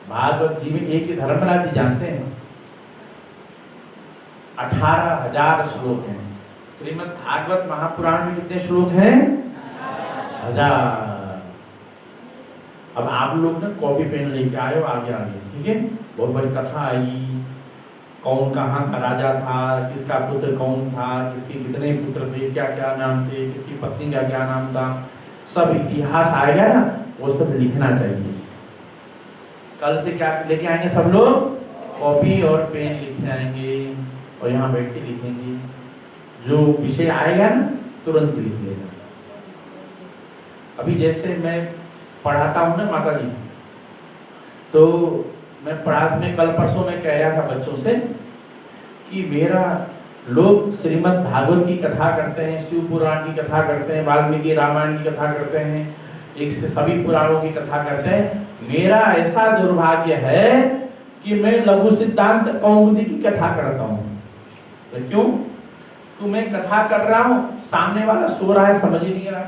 [SPEAKER 1] भागवत जी में एक ही धर्मराज जी जानते हैं 18,000 श्लोक हैं। श्रीमद् भागवत महापुराण में कितने श्लोक हैं? 1000। अब आप लोग ना कॉपी पेन लेके आए हो, आगे आगे, ठीक है। बहुत बड़ी कथा आई, कौन कहाँ का राजा था, किसका पुत्र कौन था, किसके कितने पुत्र थे, क्या क्या नाम थे, किसकी पत्नी का क्या नाम था, सब इतिहास आएगा ना, वो सब लिखना चाहिए। कल से क्या लेके आएंगे सब लोग? कॉपी और पेन लेके आएंगे और यहाँ बैठ के लिखेंगे। जो विषय आएगा ना तुरंत लिख लेगा। अभी जैसे मैं पढ़ाता हूँ ना माता जी, तो मैं क्लास में कल परसों में कह रहा था बच्चों से कि मेरा लोग श्रीमद् भागवत की कथा करते हैं, शिव पुराण की कथा करते हैं, वाल्मीकि रामायण की कथा करते हैं, एक से सभी पुराणों की कथा करते हैं। मेरा ऐसा दुर्भाग्य है कि मैं लघु सिद्धांत कौमुदी की कथा करता हूँ। तो क्यों? तो मैं कथा कर रहा हूँ, सामने वाला सो रहा है, समझ ही नहीं रहा,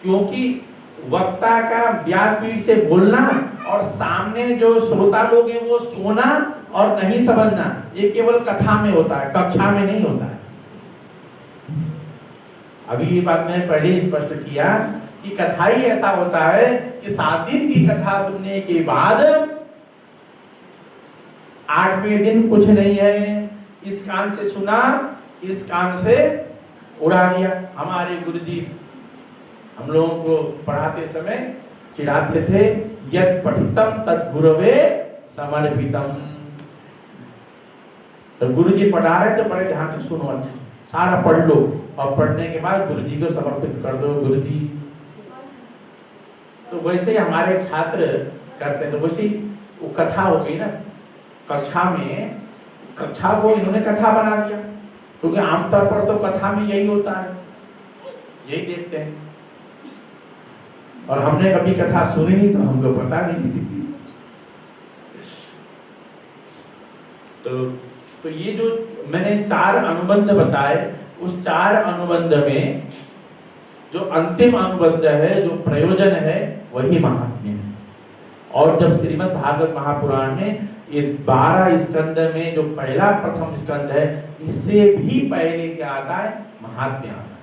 [SPEAKER 1] क्योंकि वक्ता का व्यासपीठ से बोलना और सामने जो श्रोता लोग हैं वो सोना और नहीं समझना, ये केवल कथा में होता है, कक्षा में नहीं होता है। अभी ये बात मैंने पहले ही स्पष्ट किया कि कथा ही ऐसा होता है कि 7 दिन की कथा सुनने के बाद 8वें दिन कुछ नहीं है, इस कान से सुना, इस कान से उड़ा दिया। हमारे गुरुजी हम लोगों को पढ़ाते समय चिढ़ाते थे, यद पठितम तद गुरवे समर्पितम। तो गुरुजी पढ़ा रहे तो बड़े ध्यान से सुनो, अच्छा सारा पढ़ लो और पढ़ने के बाद गुरुजी को समर्पित कर दो। गुरुजी तो वैसे ही हमारे छात्र करते, तो वैसे वो कथा हो गई ना, कक्षा में कक्षा को इन्होंने कथा बना दिया, क्योंकि आमतौर पर तो कथा में यही होता है, यही देखते हैं। और हमने कभी कथा सुनी नहीं तो हमको पता नहीं। तो ये जो मैंने 4 अनुबंध बताए, उस 4 अनुबंध में जो अंतिम अनुबंध है, जो प्रयोजन है, वही महात्म्य है। और जब श्रीमद् भागवत महापुराण में ये 12 स्कंद में जो पहला प्रथम स्कंद है, इससे भी पहले क्या आता है? महात्म्य आता है।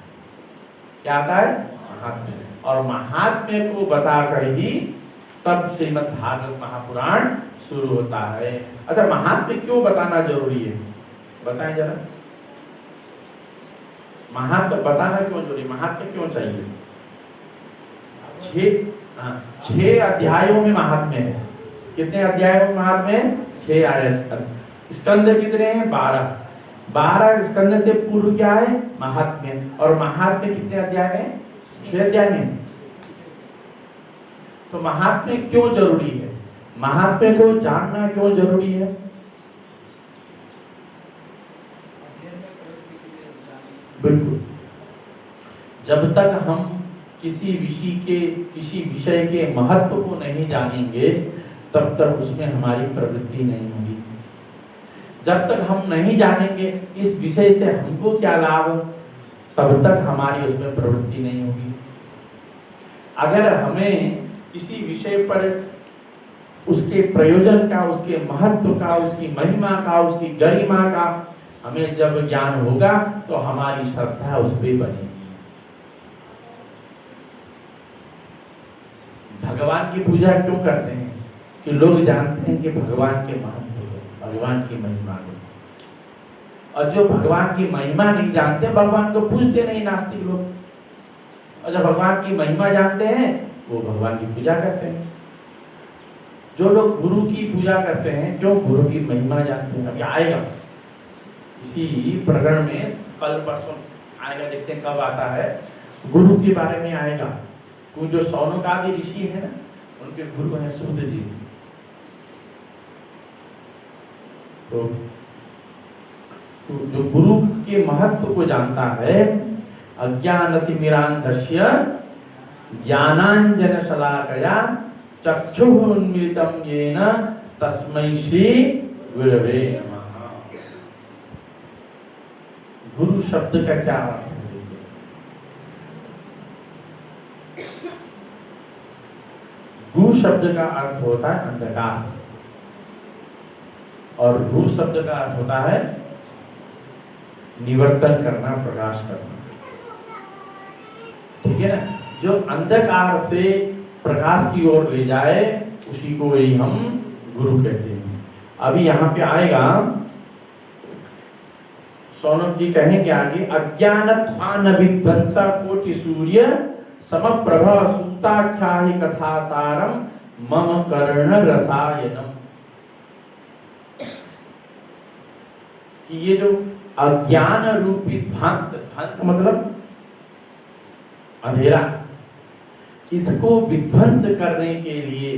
[SPEAKER 1] क्या आता है? महात्म्य। और महात्म्य को बताकर ही तब श्रीमद् भागवत महापुराण शुरू होता है। अच्छा, महात्म्य क्यों बताना जरूरी है? बताएं जरा, महात्म्य बताना क्यों जरूरी? महात्म्य क्यों चाहिए? 6 अध्यायों में महात्म्य है। कितने अध्यायों में महात्म्य है? 6 अध्याय। स्कंद कितने हैं? 12 स्कंद से पूर्व क्या है? महात्म्य। और महात्म्य कितने अध्याय में? 6 अध्याय में। तो महात्म्य क्यों जरूरी है? महात्म्य को जानना क्यों जरूरी है? बिल्कुल, जब तक हम किसी विषय के महत्व को नहीं जानेंगे, तब तक उसमें हमारी प्रवृत्ति नहीं होगी। जब तक हम नहीं जानेंगे इस विषय से हमको क्या लाभ, तब तक हमारी उसमें प्रवृत्ति नहीं होगी। अगर हमें किसी विषय पर उसके प्रयोजन का, उसके महत्व का, उसकी महिमा का, उसकी गरिमा का हमें जब ज्ञान होगा, तो हमारी श्रद्धा उस पर बनेगी। भगवान की पूजा क्यों करते हैं? कि लोग जानते हैं कि भगवान के महत्व को, भगवान की महिमा को। और जो भगवान की महिमा नहीं जानते, भगवान को पूजते नहीं नास्तिक लोग। और जब भगवान की महिमा जानते हैं, वो भगवान की पूजा करते हैं। जो लोग गुरु की पूजा करते हैं, क्यों? गुरु की महिमा जानते हैं। अभी आएगा इसी प्रकरण में, कल परसों आएगा, देखते हैं कब आता है, गुरु के बारे में आएगा। तो जो सौनकादि ऋषि है ना, उनके गुरु हैं सूत जी। तो जो गुरु के महत्व को जानता है, अज्ञानतिमिरान्धस्य ज्ञानांजन शलाकया चक्षुः उन्मीलितं येन तस्मै श्री गुरवे नमः। गुरु शब्द का क्या अर्थ है? गु शब्द का अर्थ होता है अंधकार, और रु शब्द का अर्थ होता है निवर्तन करना, प्रकाश करना। ठीक है ना? जो अंधकार से प्रकाश की ओर ले जाए, उसी को ही हम गुरु कहते हैं। अभी यहाँ पे आएगा सौनक जी कहेंगे आगे, अज्ञानत्वान विध्वंसा कोटि सूर्य समप्रभा सूताख्याहि कथासारम मम कर्ण रसायनम। कि ये जो अज्ञान रूपी ध्वंत, ध्वंत मतलब अंधेरा, इसको विध्वंस करने के लिए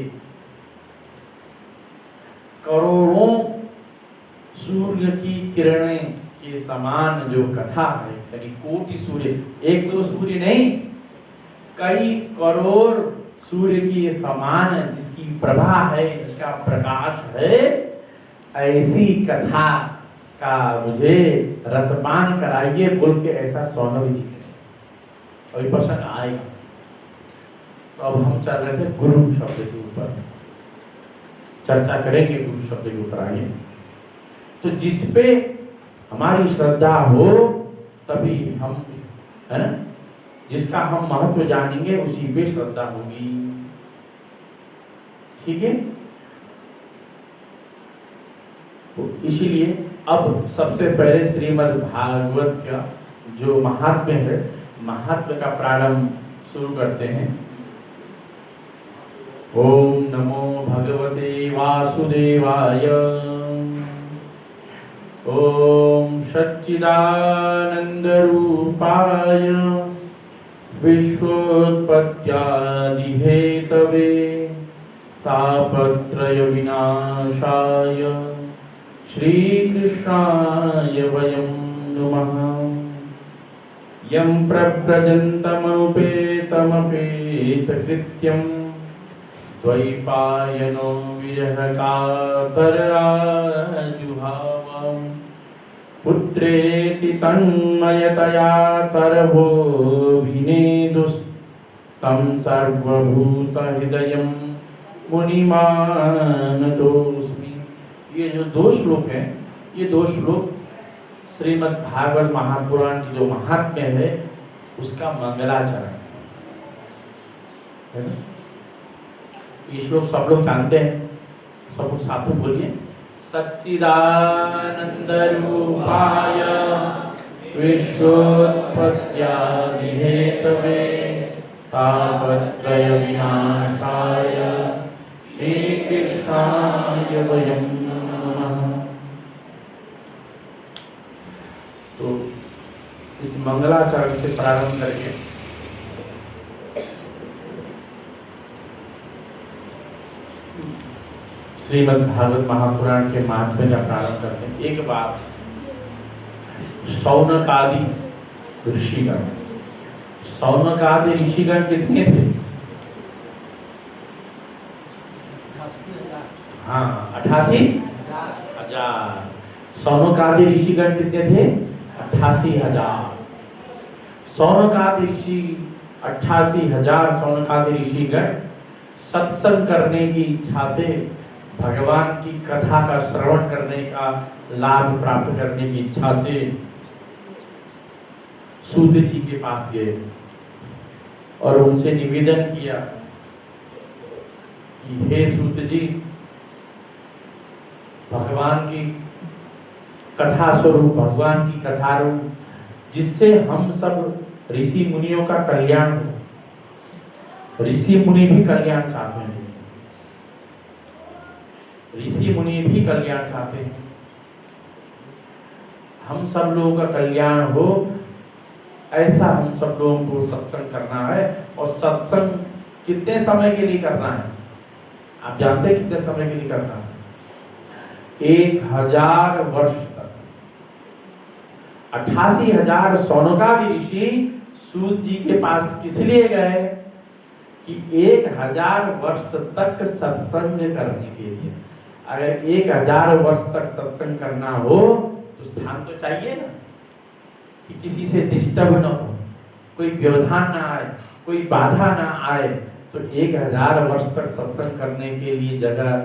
[SPEAKER 1] करोड़ों सूर्य की किरणें के समान जो कथा है, यानी कोटि सूर्य, एक दो सूर्य नहीं, कई करोड़ सूर्य की समान जिसकी प्रभा है, जिसका प्रकाश है, ऐसी कथा का मुझे रसपान कराइए बोल के ऐसा सौनक जी अभी प्रसंग आएगा। तो अब हम चल रहे थे गुरु शब्द के ऊपर, चर्चा करेंगे गुरु शब्द के ऊपर आइए। तो जिस पे हमारी श्रद्धा हो तभी हम, है ना, जिसका हम महत्व जानेंगे उसी पे श्रद्धा होगी। ठीक है, तो इसीलिए अब सबसे पहले श्रीमद् भागवत का जो महात्म्य है, महात्म्य का प्रारंभ शुरू करते हैं। ओम नमो भगवते वासुदेवाय। ओम सच्चिदानंद रूपाय विश्वोत्पत्त्यादि हेतवे तापत्रय विनाशाय श्रीकृष्णाय वयं नुमः। यं प्रव्रजन्तमनुपेतमपेतकृत्यं द्वैपायनो विरहकातराजुहावं पुत्रेति तन्मयतया सर्वोऽभिनेदुस्तं सर्वभूतहृदयं मुनिमानतोऽस्मि। ये जो दो श्लोक हैं, ये दो श्लोक श्रीमद् भागवत महापुराण की जो महात्म्य है उसका मंगलाचरण है ना। ये श्लोक सब लोग जानते हैं, सब लोग साथ में बोलिए। सच्चिदानंद रूपाय विश्वोत्पत्त्यादि हेतवे तापत्रय विनाशाय श्रीकृष्णाय वयं नमः। तो इस मंगलाचरण से प्रारंभ करके श्रीमद् भागवत महापुराण के महात्म्य का प्रारंभ करते हैं। एक बार शौनक आदि ऋषिगण, शौनक आदि ऋषिगण कितने थे? हाँ, 88,000। शौनक आदि ऋषिगण कितने थे? 88,000। शौनक आदि ऋषि 88,000 शौनक आदि ऋषिगण सत्संग करने की इच्छा से, भगवान की कथा का श्रवण करने का लाभ प्राप्त करने की इच्छा से सूत जी के पास गए और उनसे निवेदन किया कि हे सूत जी, भगवान की कथा स्वरूप, भगवान की कथा रूप, जिससे हम सब ऋषि मुनियों का कल्याण हो। ऋषि मुनि भी कल्याण चाहते हैं, ऋषि मुनि भी कल्याण चाहते हैं, हम सब लोगों का कल्याण हो, ऐसा हम सब लोगों को सत्संग करना है। और सत्संग कितने समय के लिए करना है? आप जानते हैं कितने समय के लिए करना है? 1000 वर्ष तक। 88,000 शौनकादि ऋषि सूत जी के पास किस लिए गए? कि 1000 वर्ष तक सत्संग करने के लिए। अगर 1000 वर्ष तक सत्संग करना हो तो स्थान तो चाहिए ना, कि किसी से डिस्टर्ब न हो, कोई व्यवधान ना आए, कोई बाधा ना आए। तो 1000 वर्ष तक सत्संग करने के लिए जगह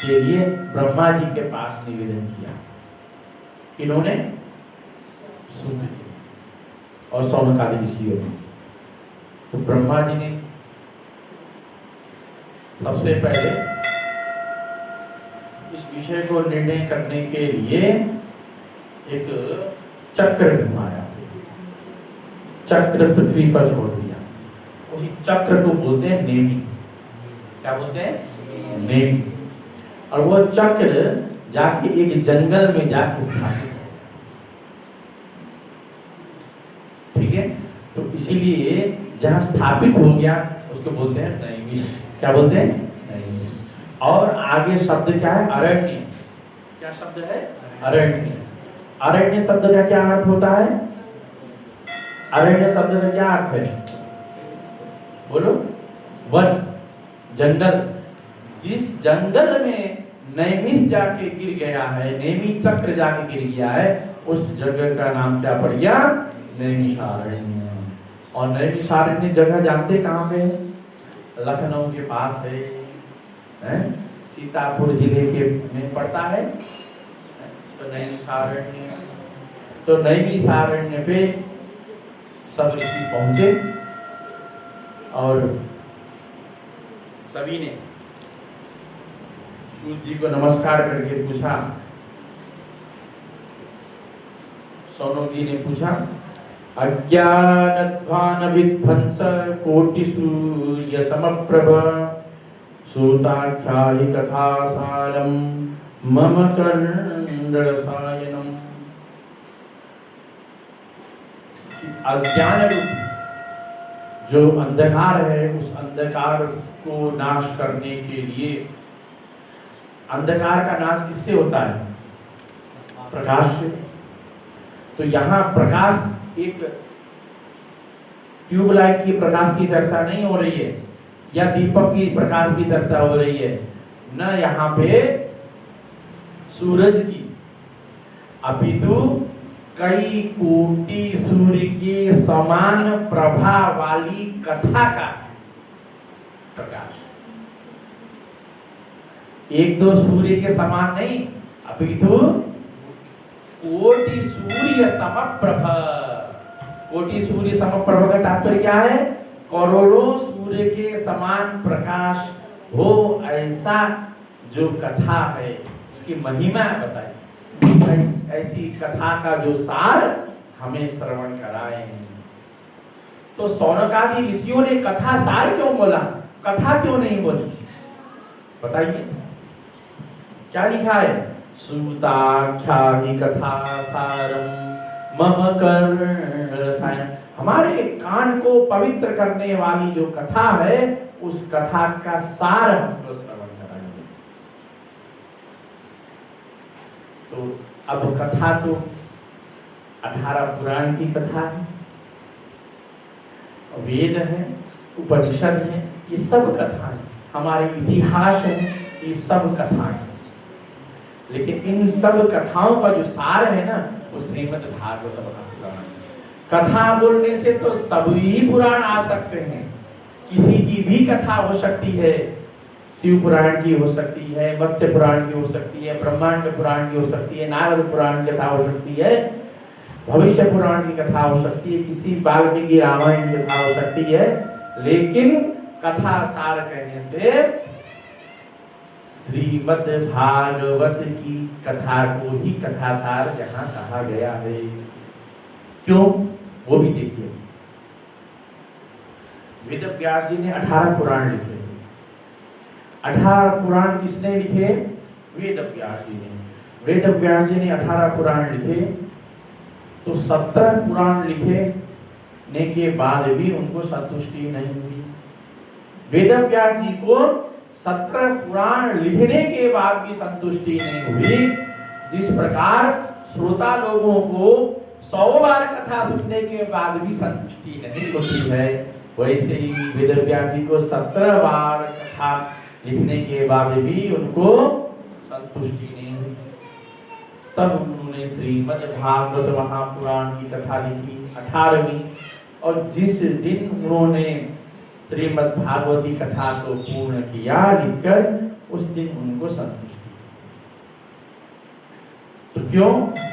[SPEAKER 1] के लिए ब्रह्मा जी के पास निवेदन किया। इन्होंने सूत जी और शौनकादि ऋषियों ने। तो ब्रह्मा जी ने सबसे पहले इस विषय को निर्णय करने के लिए एक चक्र घुमाया, चक्र पृथ्वी पर छोड़ दिया, उसी चक्र को बोलते हैं नेमी। क्या बोलते हैं? नेमी। और वो चक्र जाके एक जंगल में जाके स्थापित है। ठीक है, तो इसीलिए जहां स्थापित हो गया उसको बोलते हैं नैमिष। क्या बोलते हैं? नैमिष। और आगे शब्द क्या है? अरण्य। क्या शब्द है? अरण्य। अरण्य शब्द का क्या अर्थ होता है? अरण्य शब्द का क्या अर्थ है? बोलो। वन, जंगल। जिस जंगल में नैमिष जाके गिर गया है, नेमी चक्र जाके गिर गया है, उस जगह का नाम क्या पड़ गया? नैमिषारण्य। और नैमिषारण्य जगह जानते कहाँ पे है? लखनऊ के पास है? सीतापुर जिले के में पड़ता है। तो नैमिषारण्य, तो नैमिषारण्य पे सब ऋषि पहुंचे और सभी ने सूर्य जी को नमस्कार करके पूछा। सौनक जी ने पूछा, अज्ञानध्वान विध्वंस कोटि सूर्य समप्रभ श्रोताख्याहि कथासारम मम कर्णरसायनम। अज्ञान रूप जो अंधकार है, उस अंधकार को नाश करने के लिए, अंधकार का नाश किससे होता है? प्रकाश से। तो यहाँ प्रकाश, एक ट्यूबलाइट की प्रकाश की चर्चा नहीं हो रही है, या दीपक की प्रकाश की चर्चा हो रही है, न यहाँ पे सूरज की, अपितु कई कोटि सूर्य के समान प्रभा वाली कथा का प्रकाश। एक दो सूर्य के समान नहीं, अपितु कोटि सूर्य समप्रभ। कोटि सूर्य समप्रभ का तात्पर्य क्या है? करोड़ों सूर्य के समान प्रकाश हो, ऐसा जो कथा है उसकी महिमा बताई। ऐसी कथा का जो सार हमें श्रवण कराए। तो सौनक आदि ऋषियों ने कथा सार क्यों बोला, कथा क्यों नहीं बोली? बताइए क्या लिखा है? सूताख्याहि कथा सारम मम कर्णरसायनम। हमारे कान को पवित्र करने वाली जो कथा है, उस कथा का सार हमको श्रवण कराएंगे। तो अब कथा तो 18 पुराण की कथा है, वेद है, उपनिषद है, ये सब कथा है, हमारे इतिहास है, ये सब कथा है। लेकिन इन सब कथाओं का जो सार है ना, वो श्रीमद् भागवत पुराण। कथा बोलने से तो सभी पुराण आ सकते हैं, किसी की भी कथा हो सकती है। शिव पुराण की हो सकती है, मत्स्य पुराण की हो सकती है, ब्रह्मांड पुराण की हो सकती है, नारद पुराण की कथा हो सकती है, भविष्य पुराण की कथा हो सकती है, किसी वाल्मीकि रामायण की कथा हो सकती है। लेकिन कथा सार कहने से श्रीमद् भागवत की कथा को ही कथा सार यहाँ कहा गया है। क्यों? वो भी देखिए। वेद व्यास जी ने 18 पुराण लिखे। 18 पुराण किसने लिखे? वेद व्यास जी ने। वेद व्यास जी ने 18 पुराण लिखे, तो 17 पुराण लिखने के बाद भी उनको संतुष्टि नहीं हुई। वेद व्यास जी को 17 पुराण लिखने के बाद भी संतुष्टि नहीं हुई। जिस प्रकार श्रोता लोगों को 100 बार कथा सुनने के बाद भी संतुष्टि नहीं होती है, वैसे ही वेद व्यास जी को 17 बार कथा लिखने के बाद भी उनको संतुष्टि नहीं हुई। तब उन्होंने श्रीमद् भागवत महापुराण की कथा लिखी 18वीं, और जिस दिन उन्होंने श्रीमद् भागवती कथा को पूर्ण किया लिखकर, उस दिन उनको संतुष्टि। तो क्यों?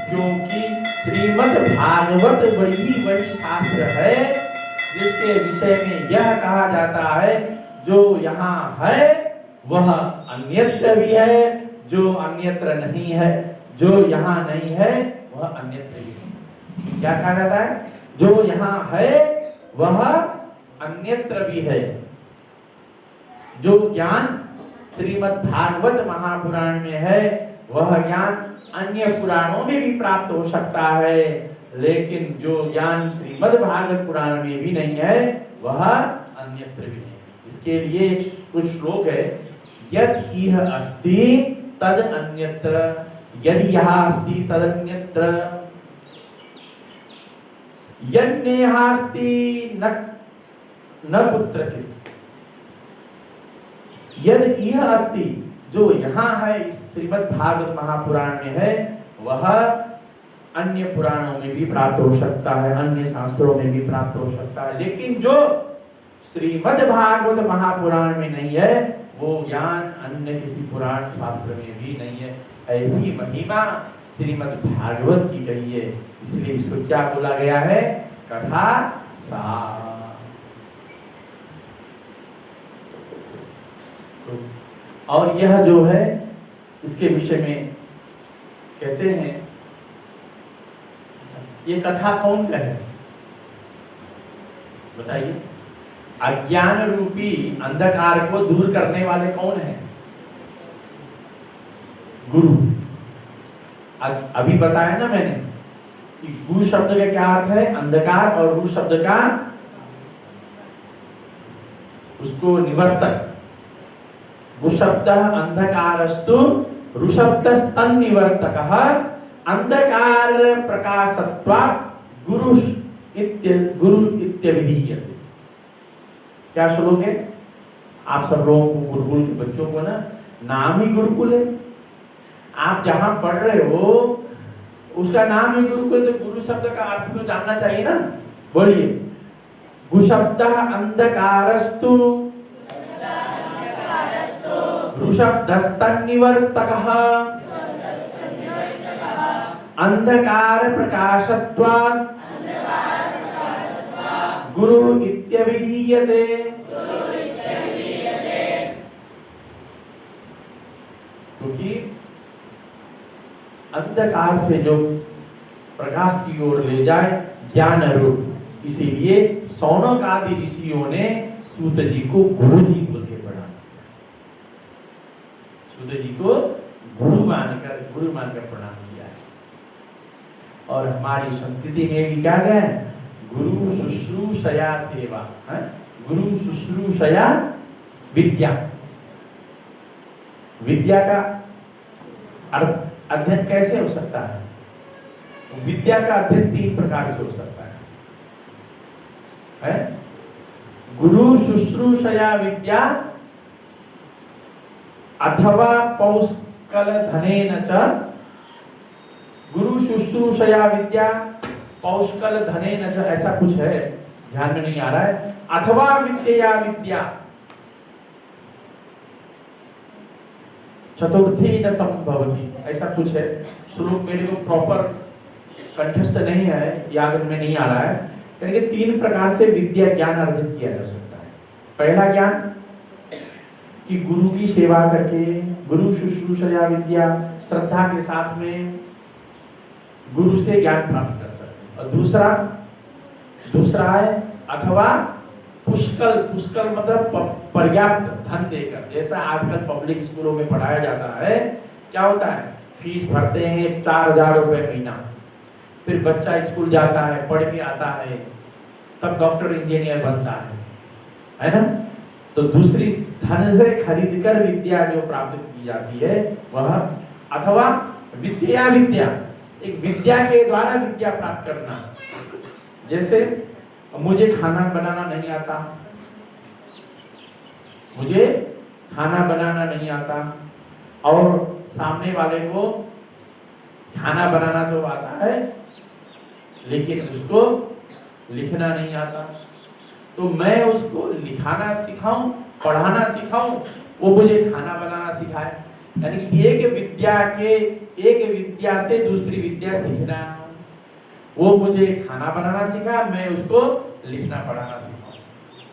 [SPEAKER 1] क्योंकि श्रीमद् भागवत वही शास्त्र है जिसके विषय में यह कहा जाता है, जो यहाँ है वह अन्यत्र भी है, जो अन्यत्र नहीं है, जो यहाँ नहीं है वह अन्यत्र भी है। क्या कहा जाता है? जो यहाँ है वह अन्यत्र भी है। जो ज्ञान श्रीमद् भागवत महापुराण में है वह ज्ञान अन्य पुराणों में भी प्राप्त हो सकता है, लेकिन जो ज्ञान श्रीमद् भागवत पुराण में भी नहीं है वह अन्यत्र भी नहीं। इसके लिए कुछ श्लोक है। यद इह अस्ति तद अन्यत्र, यदि यहाँ अस्ति तद अन्यत्र, यद नेहास्ति न कुत्रचित्। यद इह अस्ति, जो यहाँ है इस श्रीमद् भागवत महापुराण में है वह अन्य पुराणों में भी प्राप्त हो सकता है, अन्य शास्त्रों में भी प्राप्त हो सकता है, लेकिन जो श्रीमद् भागवत महापुराण में नहीं है वो ज्ञान अन्य किसी पुराण शास्त्र में भी नहीं है। ऐसी महिमा श्रीमद् भागवत की गई है, इसलिए इसको क्या बोला गया है? कथा सार। और यह जो है इसके विषय में कहते हैं, ये कथा कौन कहे? बताइए। अज्ञान रूपी अंधकार को दूर करने वाले कौन है? गुरु। अभी बताया ना मैंने कि गु शब्द का क्या अर्थ है? अंधकार, और रु शब्द का उसको निवर्तक। गु शब्द अंधकारस्तु ऋषब्दस्तन निवर्तकः अंधकार प्रकाशत्वात् गुरु इत्यभिधीयते। क्या श्लोक है? आप सब लोगों को, गुरुकुल के बच्चों को ना, नाम ही गुरुकुल है। आप जहां पढ़ रहे हो उसका नाम ही गुरुकुल, तो गुरु शब्द का अर्थ तो जानना चाहिए ना। बोलिए। गु शब्द अंधकारस्तु ऋषब्दस्तन निवर्तकः अंधकार प्रकाशत्वात् गुरु इत्यभिधीयते। क्योंकि अंधकार से जो प्रकाश की ओर ले जाए ज्ञान रूप, इसीलिए सौनक आदि ऋषियों ने सूत जी को गुरु जी बोल के पढ़ा। सूत जी को गुरु मानकर प्रणाम किया है। और हमारी संस्कृति में भी क्या है? गुरु शुश्रूषया सेवा है, गुरु शुश्रूषया विद्या। विद्या का अध्ययन कैसे हो सकता है? विद्या का अध्ययन 3 प्रकार से हो सकता है? गुरु शुश्रूषया विद्या अथवा पौष्कल धनेन च। गुरु शुश्रूषया विद्या पौष्कल धनेन च, ऐसा कुछ है, ध्यान में नहीं आ रहा है। अथवा विद्या विद्या चतुर्थी न संभवती, ऐसा कुछ है। श्लोक मेरे को प्रॉपर कंठस्थ नहीं है, याद में नहीं आ रहा है। यानी कि 3 प्रकार से विद्या ज्ञान अर्जित किया जा सकता है। पहला ज्ञान कि गुरु की सेवा करके, गुरु शुश्रूषया विद्या, श्रद्धा के साथ में गुरु से ज्ञान प्राप्त कर सकते हैं। और दूसरा है अथवा पुष्कल मतलब पर्याप्त धन देकर, जैसा आजकल पब्लिक स्कूलों में पढ़ाया जाता है। क्या होता है? फीस भरते हैं 4000 रुपए महीना, फिर बच्चा स्कूल जाता है, पढ़ के आता है, तब डॉक्टर इंजीनियर बनता है ना। तो दूसरी धन से खरीद कर विद्या जो प्राप्त की जाती है वह, अथवा विद्या एक विद्या के द्वारा विद्या प्राप्त करना। जैसे मुझे खाना बनाना नहीं आता, और सामने वाले को खाना बनाना तो आता है लेकिन उसको लिखना नहीं आता, तो मैं उसको लिखाना सिखाऊं, पढ़ाना सिखाऊं, वो मुझे खाना बनाना सिखाए। यानी कि एक विद्या से दूसरी विद्या सीखना। वो मुझे खाना बनाना सिखा, मैं उसको लिखना पढ़ाना सिखाऊं।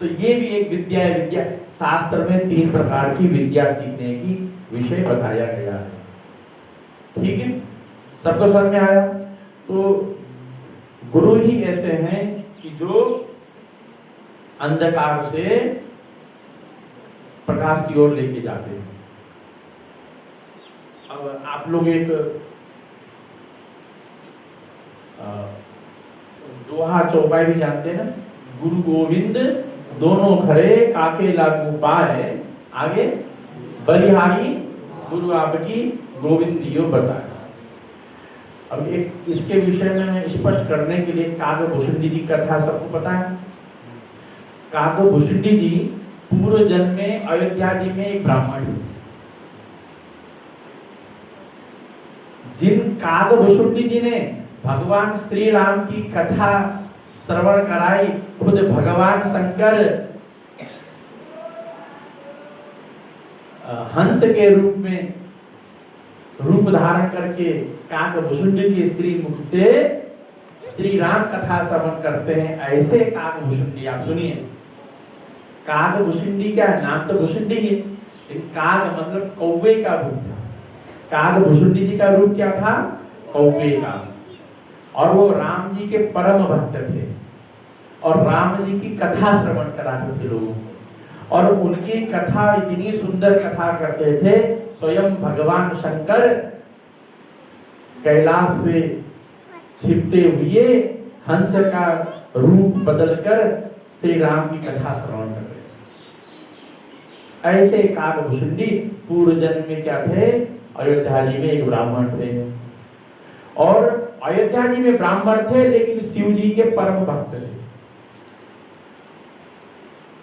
[SPEAKER 1] तो ये भी एक विद्या है। विद्या शास्त्र में 3 प्रकार की विद्या सीखने की विषय बताया गया है। ठीक है, सबको समझ में आया? तो गुरु ही ऐसे हैं कि जो अंधकार से प्रकाश की ओर लेके जाते हैं। अब आप लोग एक दोहा चौपाई भी जानते हैं ना, गुरु गोविंद दोनों खरे काके लागू पाए, आगे बलिहारी गुरु आपकी गोविंद दियो बताए। अब एक इसके विषय में मैं स्पष्ट करने के लिए काकभूषुंडी जी कथा सबको पता है। काकभूषुंडी जी पूर्व जन्म में अयोध्या जी में एक ब्राह्मण थे। जिन काकभूषुंडी जी ने भगवान श्री राम की कथा श्रवण कराई, खुद भगवान शंकर हंस के रूप में रूप धारण करके काकभूषुंडी के श्री मुख से श्री राम कथा श्रवण करते हैं। ऐसे काकभूषुंडी आप सुनिए। काकभूषुंडी का नाम तो भूषुंडी है, लेकिन काक मतलब कौवे का रूप था। काकभूषुंडी जी का रूप क्या था? कौवे का। और वो राम जी के परम भक्त थे और राम जी की कथा श्रवण कराते थे लोगों को। और उनकी कथा इतनी सुंदर कथा करते थे, स्वयं भगवान शंकर कैलाश से छिपते हुए हंस का रूप बदलकर श्री राम की कथा श्रवण कर रहे थे। ऐसे काकभूषुंडी पूर्व जन्म में क्या थे? अयोध्या जी में एक ब्राह्मण थे। और अयोध्या जी में ब्राह्मण थे लेकिन शिव जी के परम भक्त थे,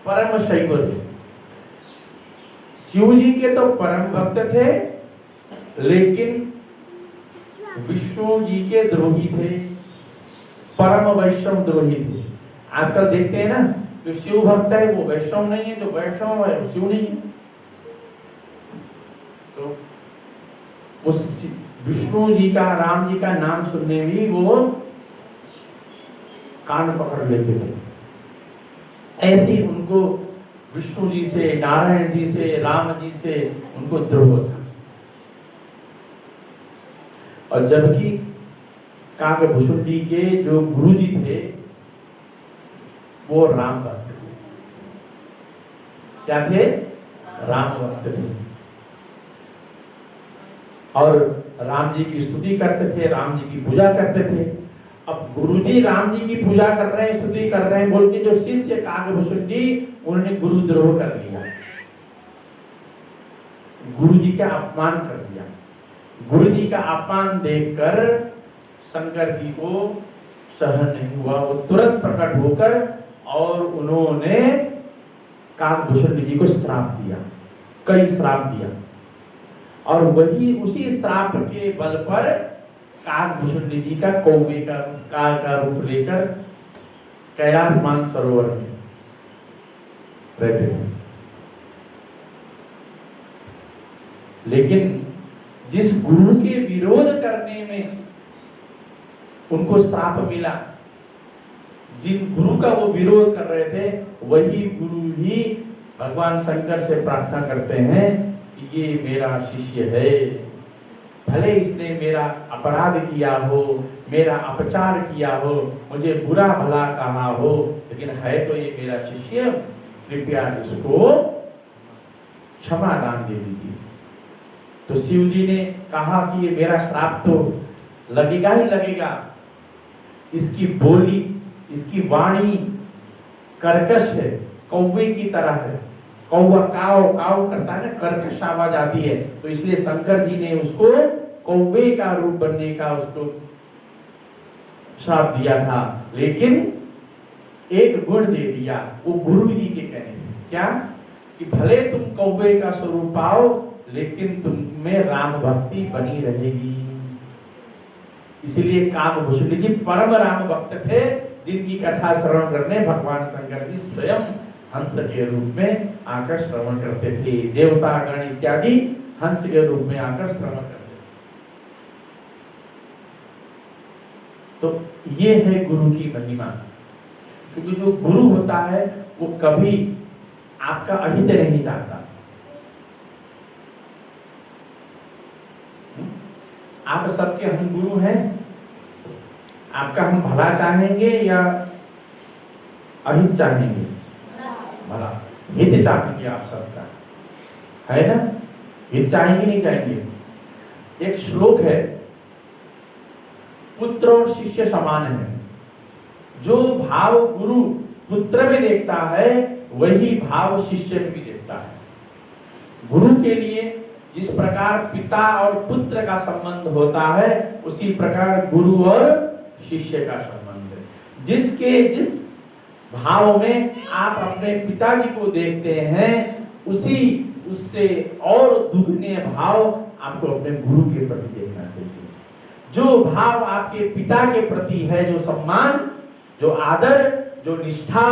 [SPEAKER 1] परम शैव थे। शिव जी के तो परम भक्त थे लेकिन विष्णु जी के द्रोही थे, परम वैष्णव द्रोही थे। आजकल देखते हैं ना, जो शिव भक्त है वो वैष्णव नहीं है, जो वैष्णव है वो शिव नहीं है। तो उस विष्णु जी का, राम जी का नाम सुनने भी वो कान पकड़ लेते थे। ऐसे ही उनको विष्णु जी से, नारायण जी से, राम जी से उनको द्रोह था। और जबकि काकभूषुंडी के जो गुरु जी थे वो राम भक्त थे। क्या थे? राम भक्त थे और राम जी की स्तुति करते थे, राम जी की पूजा करते थे। अब गुरुजी राम जी की पूजा कर रहे हैं, स्तुति कर रहे हैं, बोल के जो शिष्य काकभूषुंडी उन्होंने गुरुद्रोह कर दिया, गुरु जी का अपमान कर दिया। गुरु जी का अपमान देखकर शंकर जी को सहन नहीं हुआ, वो तुरंत प्रकट होकर और उन्होंने काकभूषुंडी जी को श्राप दिया, कई श्राप दिया। और वही उसी श्राप के बल पर काकभूषुंडी जी का कौवे का रूप लेकर कैलाश मानसरोवर में रहते थे। लेकिन जिस गुरु के विरोध करने में उनको श्राप मिला, जिन गुरु का वो विरोध कर रहे थे, वही गुरु ही भगवान शंकर से प्रार्थना करते हैं कि ये मेरा शिष्य है, भले इसने मेरा अपराध किया हो, मेरा अपचार किया हो, मुझे बुरा भला कहा हो, लेकिन है तो ये मेरा शिष्य, कृपया इसको क्षमा दान दे दीजिए। तो शिव जी ने कहा कि ये मेरा श्राप तो लगेगा ही लगेगा, इसकी बोली, इसकी वाणी कर्कश है, कौवे की तरह है। कौवा काव काव करता है ना, कर्कश आवाज आती है, तो इसलिए शंकर जी ने उसको कौवे का रूप बनने का उसको श्राप दिया था। लेकिन एक गुण दे दिया वो गुरु जी के कहने से, क्या कि भले तुम कौवे का स्वरूप पाओ लेकिन तुम में राम भक्ति बनी रहेगी। इसलिए काकभूषुंडी जी परम राम भक्त थे, जिनकी कथा श्रवण करने भगवान शंकर जी स्वयं हंस के रूप में आकर श्रवण करते थे। देवता गण इत्यादि हंस के रूप में आकर श्रवण करते थे। तो ये है गुरु की महिमा, क्योंकि जो गुरु होता है वो कभी आपका अहित नहीं चाहता। आप सबके हम गुरु हैं, आपका हम भला चाहेंगे या अहित चाहेंगे? भला, हित चाहेंगे आप सबका, है ना? हित चाहेंगे नहीं चाहेंगे? एक श्लोक है, पुत्र और शिष्य समान है। जो भाव गुरु पुत्र में देखता है वही भाव शिष्य में भी देखता है। गुरु के लिए जिस प्रकार पिता और पुत्र का संबंध होता है उसी प्रकार गुरु और शिष्य का संबंध है। जिस भाव में आप अपने पिताजी को देखते हैं उससे और दुगने भाव आपको अपने गुरु के प्रति देखना चाहिए। जो भाव आपके पिता के प्रति है, जो सम्मान, जो आदर, जो निष्ठा,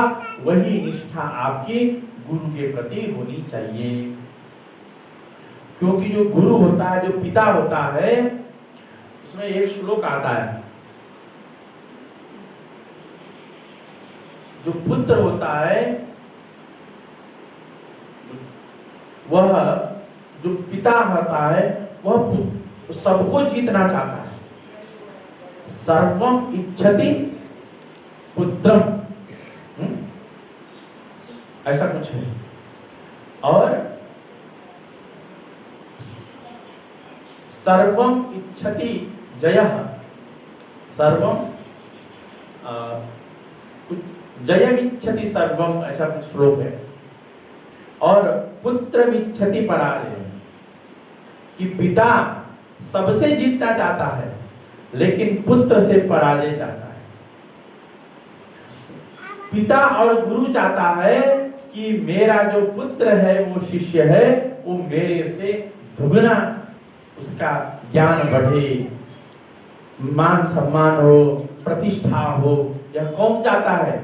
[SPEAKER 1] वही निष्ठा आपकी गुरु के प्रति होनी चाहिए। क्योंकि जो गुरु होता है, जो पिता होता है, उसमें एक श्लोक आता है, जो पुत्र होता है वह, जो पिता होता है वह सबको जीतना चाहता है। सर्वम इच्छति पुत्रम, ऐसा कुछ है। और सर्वम इच्छति जयः, सर्वम जयमिच्छति सर्वम, ऐसा कुछ श्लोक है। और पुत्रमिच्छति पराजय, कि पिता सबसे जीतना चाहता है लेकिन पुत्र से पराजय चाहता है। पिता और गुरु चाहता है कि मेरा जो पुत्र है, वो शिष्य है, वो मेरे से दुगना उसका ज्ञान बढ़े, मान सम्मान हो, प्रतिष्ठा हो। यह कौन चाहता है?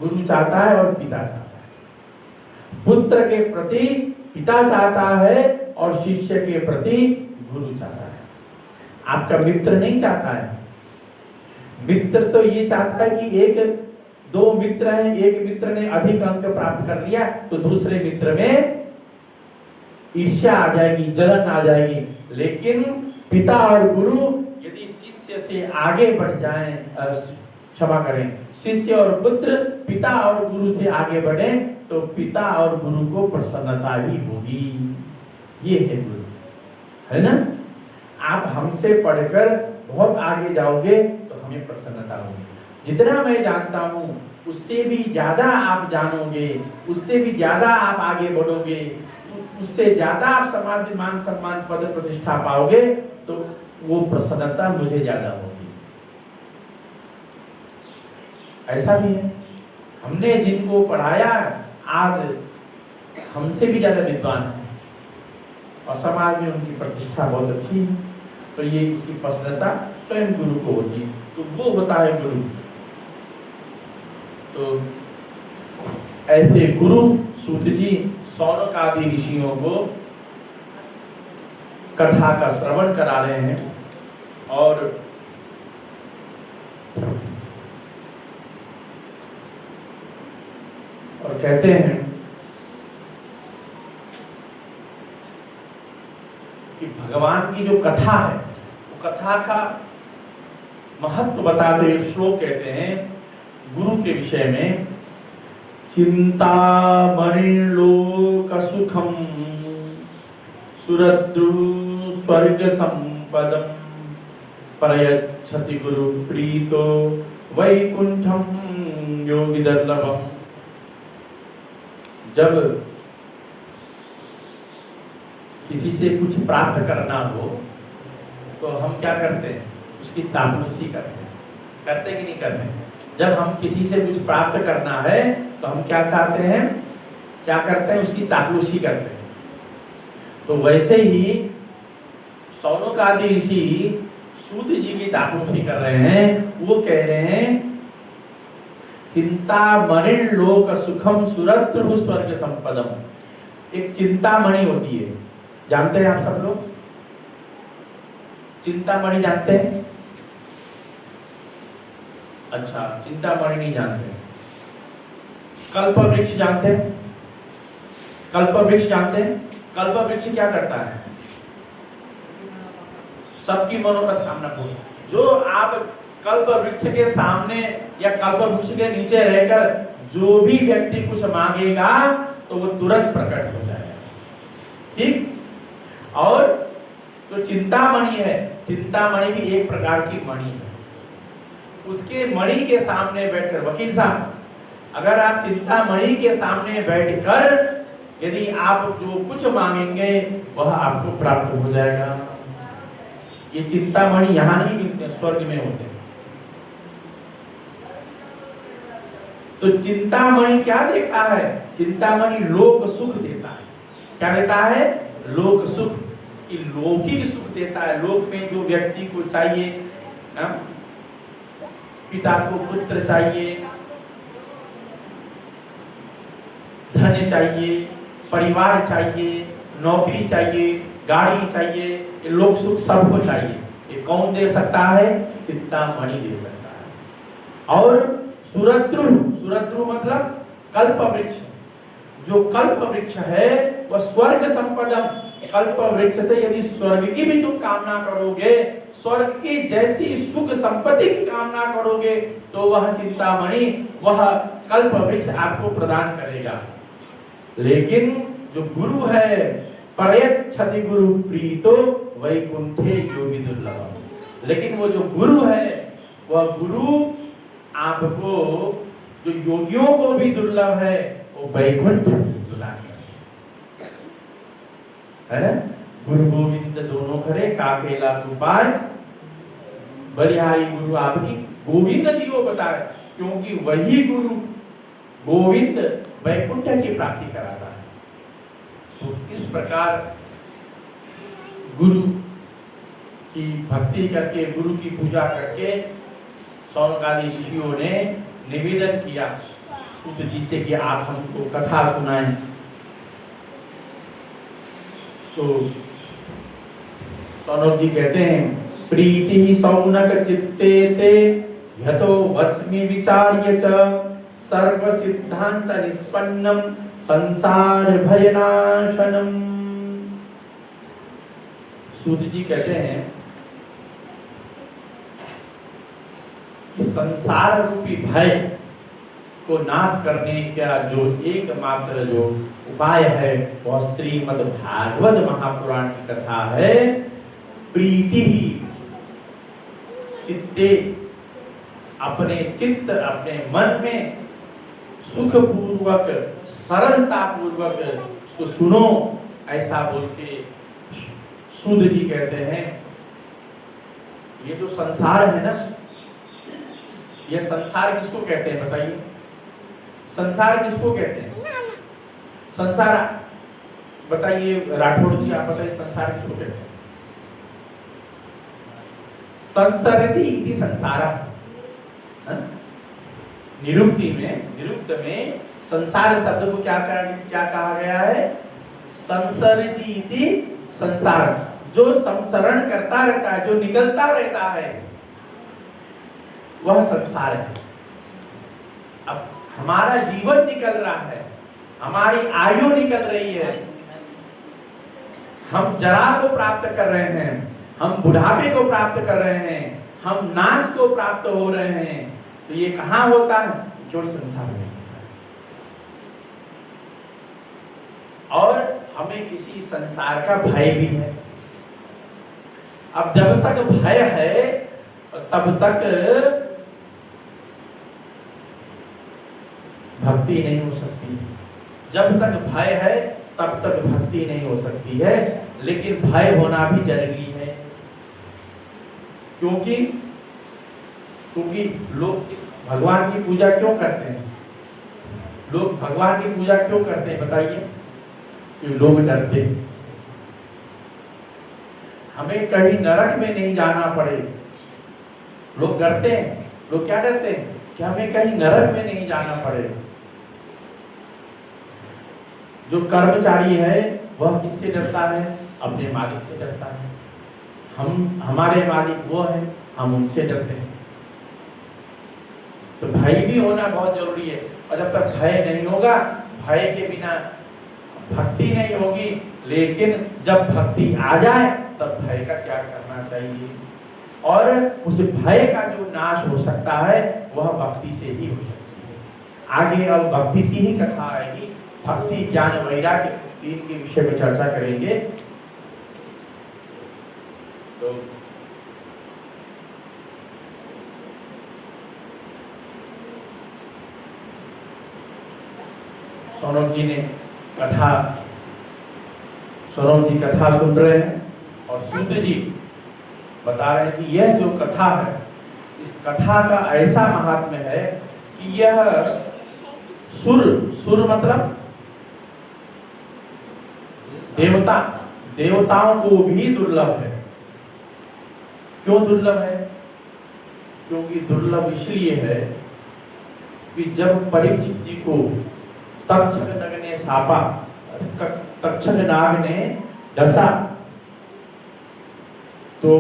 [SPEAKER 1] गुरु चाहता है और पिता चाहता है। पुत्र के प्रति पिता चाहता है और शिष्य के प्रति गुरु चाहता है। आपका मित्र नहीं चाहता है। मित्र तो ये चाहता है कि एक दो मित्र हैं, एक मित्र ने अधिक अंक प्राप्त कर लिया तो दूसरे मित्र में ईर्ष्या आ जाएगी, जलन आ जाएगी। लेकिन पिता और गुरु यदि शिष्य से आगे बढ़ जाएं, क्षमा करें, शिष्य और पुत्र पिता और गुरु से आगे बढ़े तो पिता और गुरु को प्रसन्नता ही होगी। ये है गुरु, है ना? आप हमसे पढ़कर बहुत आगे जाओगे तो हमें प्रसन्नता होगी। जितना मैं जानता हूँ उससे भी ज्यादा आप जानोगे, उससे भी ज्यादा आप आगे बढ़ोगे, उससे ज्यादा आप समाज में मान सम्मान पद प्रतिष्ठा पाओगे तो वो प्रसन्नता मुझे ज्यादा होगी। ऐसा भी है, हमने जिनको पढ़ाया आज हमसे भी ज्यादा विद्वान है और समाज में उनकी प्रतिष्ठा बहुत अच्छी है, तो ये इसकी प्रसन्नता स्वयं गुरु को होती है। तो वो होता है गुरु। तो ऐसे गुरु सूत जी सौनक आदि ऋषियों को कथा का श्रवण करा रहे हैं और कहते हैं कि भगवान की जो कथा है वो कथा का महत्व बताते हुए श्लोक कहते हैं गुरु के विषय में, चिंता मणिलोक सुखम सुरद्रु स्वर्ग संपदम प्रयच्छति गुरु प्रीतो वैकुंठम योगी दुर्लभम। जब किसी से कुछ प्राप्त करना हो तो हम क्या करते हैं? उसकी चापलूसी करते कि नहीं करते? जब हम किसी से कुछ प्राप्त करना है तो हम क्या चाहते हैं, क्या करते हैं? उसकी चापलूसी करते हैं। तो वैसे ही सौनक आदि ऋषि सूत जी की चापलूसी कर रहे हैं। वो कह रहे हैं चिंता मणिन लोक सुखम सुरद्रु स्वर्ग संपदम। एक चिंतामणि होती है, जानते हैं आप सब लोग? चिंतामणि जानते हैं? अच्छा, चिंतामणि नहीं जानते। कल्प वृक्ष जानते हैं? कल्प वृक्ष जानते हैं? कल्प वृक्ष क्या करता है? सबकी मनोकामना पूरी। जो आप कल्प वृक्ष के सामने या कल्प वृक्ष के नीचे रहकर जो भी व्यक्ति कुछ मांगेगा तो वो तुरंत प्रकट हो जाएगा। ठीक। और जो चिंतामणि है, चिंतामणि भी एक प्रकार की मणि है। उसके मणि के सामने बैठकर, वकील साहब, अगर आप चिंतामणि के सामने बैठकर यदि आप जो कुछ मांगेंगे वह आपको प्राप्त हो जाएगा। ये चिंतामणि यहाँ नहीं मिलते, स्वर्ग में होते हैं। तो चिंतामणि क्या देता है? चिंतामणि लोक सुख देता है। क्या देता है? लोक सुख, कि लौकिक सुख देता है। लोक में जो व्यक्ति को चाहिए, पिता को पुत्र चाहिए, धन चाहिए, परिवार चाहिए, नौकरी चाहिए, गाड़ी चाहिए, ये लोक सुख सबको चाहिए। ये कौन दे सकता है? चिंतामणि दे सकता है। और सुरद्रु, सुरद्रु मतलब कल्प वृक्ष। जो कल्प वृक्ष है वह स्वर्ग संपदम, कल्प वृक्ष से यदि स्वर्ग की भी तुम कामना करोगे, स्वर्ग की जैसी सुख संपत्ति की कामना करोगे, तो वह चिंतामणि, वह कल्प वृक्ष आपको प्रदान करेगा। लेकिन जो गुरु है, प्रयच्छति गुरु प्रीतो वैकुंठे योगी दुर्लभ। लेकिन वो जो गुरु है, वह गुरु आपको, जो योगियों को भी दुर्लभ है, वो वैकुंठ है ना। गुरु गोविंद दोनों करे काकेला उपाय, बलिहारी गुरु आपकी गोविंद जी को बताए, क्योंकि वही गुरु गोविंद वैकुंठ की प्राप्ति कराता है। तो इस प्रकार गुरु की भक्ति करके, गुरु की पूजा करके सौनकादि ऋषियों ने निवेदन किया सूत जी से कि आप हमको कथा सुनाएं। तो सौनक जी कहते हैं, प्रीति सौनक चित्ते ते यतो वच्मि विचार्य च सर्व सिद्धांत निष्पन्नम संसार भयनाशनम। सूत जी कहते हैं कि संसार रूपी भय को नाश करने का जो एकमात्र जो उपाय है वह श्रीमद् भागवत महापुराण की कथा है। प्रीति ही चित्ते, अपने चित्त, अपने मन में सुख पूर्वक, सरलता पूर्वक उसको सुनो, ऐसा बोल के सूत जी कहते हैं ये जो संसार है ना, ये संसार किसको कहते हैं बताइए? संसार किसको कहते हैं? संसार बताइए राठौड़ जी, आप बताइए संसार किसको कहते हैं? संसरति इति संसारा। निरुक्ति में, निरुक्त में संसार शब्द को क्या कहा गया है? संसरति इति संसार। जो संसरण करता रहता है, जो निकलता रहता है, वह संसार है। अब हमारा जीवन निकल रहा है, हमारी आयु निकल रही है, हम जरा को प्राप्त कर रहे हैं, हम बुढ़ापे को प्राप्त कर रहे हैं, हम नाश को प्राप्त हो रहे हैं। तो ये कहाँ होता है? केवल संसार में। और हमें किसी संसार का भय भी है। अब जब तक भय है तब तक भक्ति नहीं हो सकती। जब तक भय है तब तक भक्ति नहीं हो सकती है। लेकिन भय होना भी जरूरी है, क्योंकि लोग इस भगवान की पूजा क्यों करते हैं? लोग भगवान की पूजा क्यों करते हैं बताइए? कि लोग डरते हैं हमें कहीं नरक में नहीं जाना पड़े। लोग डरते हैं। लोग क्या डरते हैं? कि हमें कहीं नरक में नहीं जाना पड़े। जो कर्मचारी है वह किससे डरता है? अपने मालिक से डरता है। हमारे मालिक वो है, हम उनसे डरते हैं। तो भय भी होना बहुत जरूरी है। और जब तक भय नहीं होगा, भय के बिना भक्ति नहीं होगी। लेकिन जब भक्ति आ जाए तब भय का त्याग करना चाहिए। और उस भय का जो नाश हो सकता है वह भक्ति से ही हो सकता है। आगे अब भक्ति की ही कथा आएगी, भक्ति ज्ञान वैराग्य तीन के विषय में चर्चा करेंगे। तो सौरभ जी कथा सुन रहे हैं और सूत्र जी बता रहे हैं कि यह जो कथा है, इस कथा का ऐसा महात्म्य है कि यह सुर मतलब देवताओं को भी दुर्लभ है। क्यों दुर्लभ है? क्योंकि दुर्लभ इसलिए है कि जब परीक्षित जी को तक्षक नाग ने डसा तो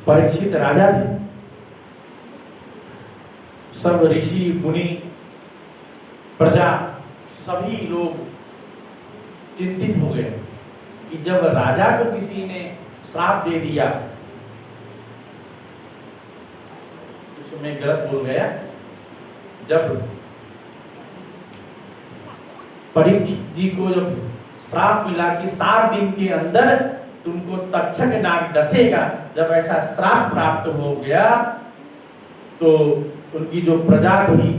[SPEAKER 1] परीक्षित राजा थे, सब ऋषि मुनि प्रजा सभी लोग चिंतित हो गए कि जब राजा को किसी ने श्राप दे दिया, कुछ मैं गलत बोल गया, जब परीक्षित जी को जब श्राप मिला कि 7 दिन के अंदर तुमको तक्षक नाग डसेगा, जब ऐसा श्राप प्राप्त हो गया तो उनकी जो प्रजा थी,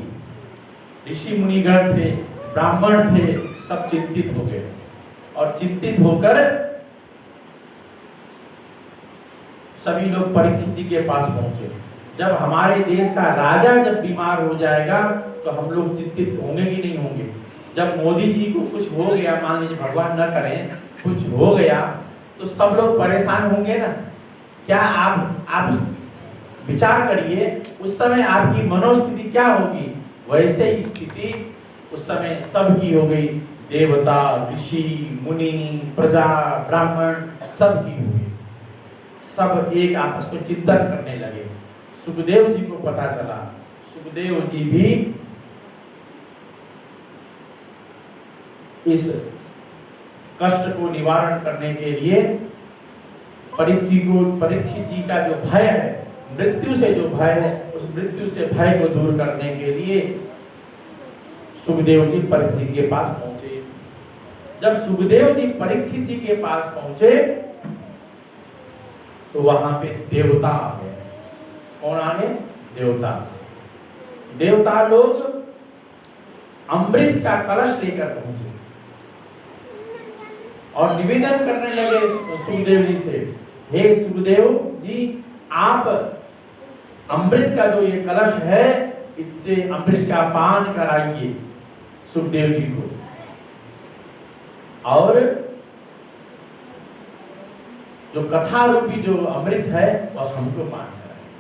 [SPEAKER 1] ऋषि मुनिगण थे, ब्राह्मण थे, सब चिंतित हो गए और चिंतित होकर सभी लोग परीक्षित जी के पास पहुंचे। जब हमारे देश का राजा जब बीमार हो जाएगा तो हम लोग चिंतित होंगे कि नहीं होंगे? जब मोदी जी को कुछ हो गया, मान लीजिए भगवान न करें, कुछ हो गया तो सब लोग परेशान होंगे ना। क्या आप विचार करिए उस समय आपकी मनोस्थिति क्या होगी? वैसे ही स्थिति उस समय सबकी हो गई, देवता, ऋषि, मुनि, प्रजा, ब्राह्मण सबकी हो गई। सब एक आपस में चिंतन करने लगे। सुखदेव जी को पता चला, सुखदेव जी भी इस कष्ट को निवारण करने के लिए परीक्षित जी का जो भय है, मृत्यु से जो भय है, उस मृत्यु से भय को दूर करने के लिए सुखदेव जी परीक्षित जी के पास पहुंचे। जब सुखदेव जी परीक्षित जी के पास पहुंचे तो वहां पे देवता आ गए। कौन आ गए? देवता लोग अमृत का कलश लेकर पहुंचे और निवेदन करने लगे सुखदेव जी से, हे सुखदेव जी, आप अमृत का जो ये कलश है, इससे अमृत का पान कराइए सुखदेव जी को, और जो कथा रूपी जो अमृत है वह हमको पान कराइए।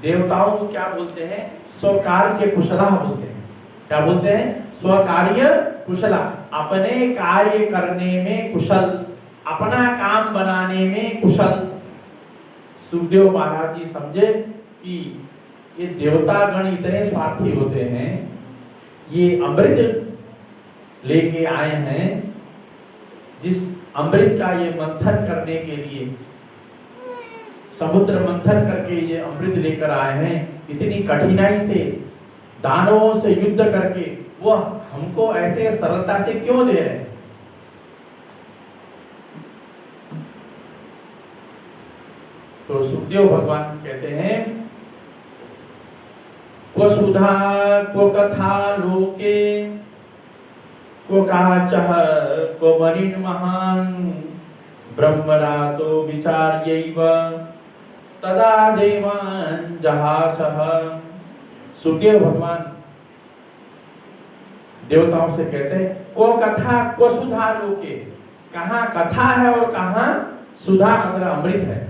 [SPEAKER 1] देवताओं को क्या बोलते हैं? स्वकार्य कुशला बोलते हैं। क्या बोलते हैं? स्वकार्य कुशला, अपने कार्य करने में कुशल, अपना काम बनाने में कुशल। सुखदेव महाराज जी समझे कि ये देवतागण इतने स्वार्थी होते हैं, ये अमृत लेके आए हैं, जिस अमृत का ये मंथन करने के लिए, समुद्र मंथन करके ये अमृत लेकर आए हैं, इतनी कठिनाई से दानवों से युद्ध करके वो हमको ऐसे सरलता से क्यों दे रहे हैं? तो सुखदेव भगवान कहते हैं, को सुधा को कथा लोके को काचः को मणिन् महान् ब्रह्मरातो विचार्यैव तदा देवान् जहासः। सुखदेव भगवान देवताओं से कहते हैं, को कथा को सुधा लोके, कहाँ कथा है और कहाँ सुधा मतलब अमृत है।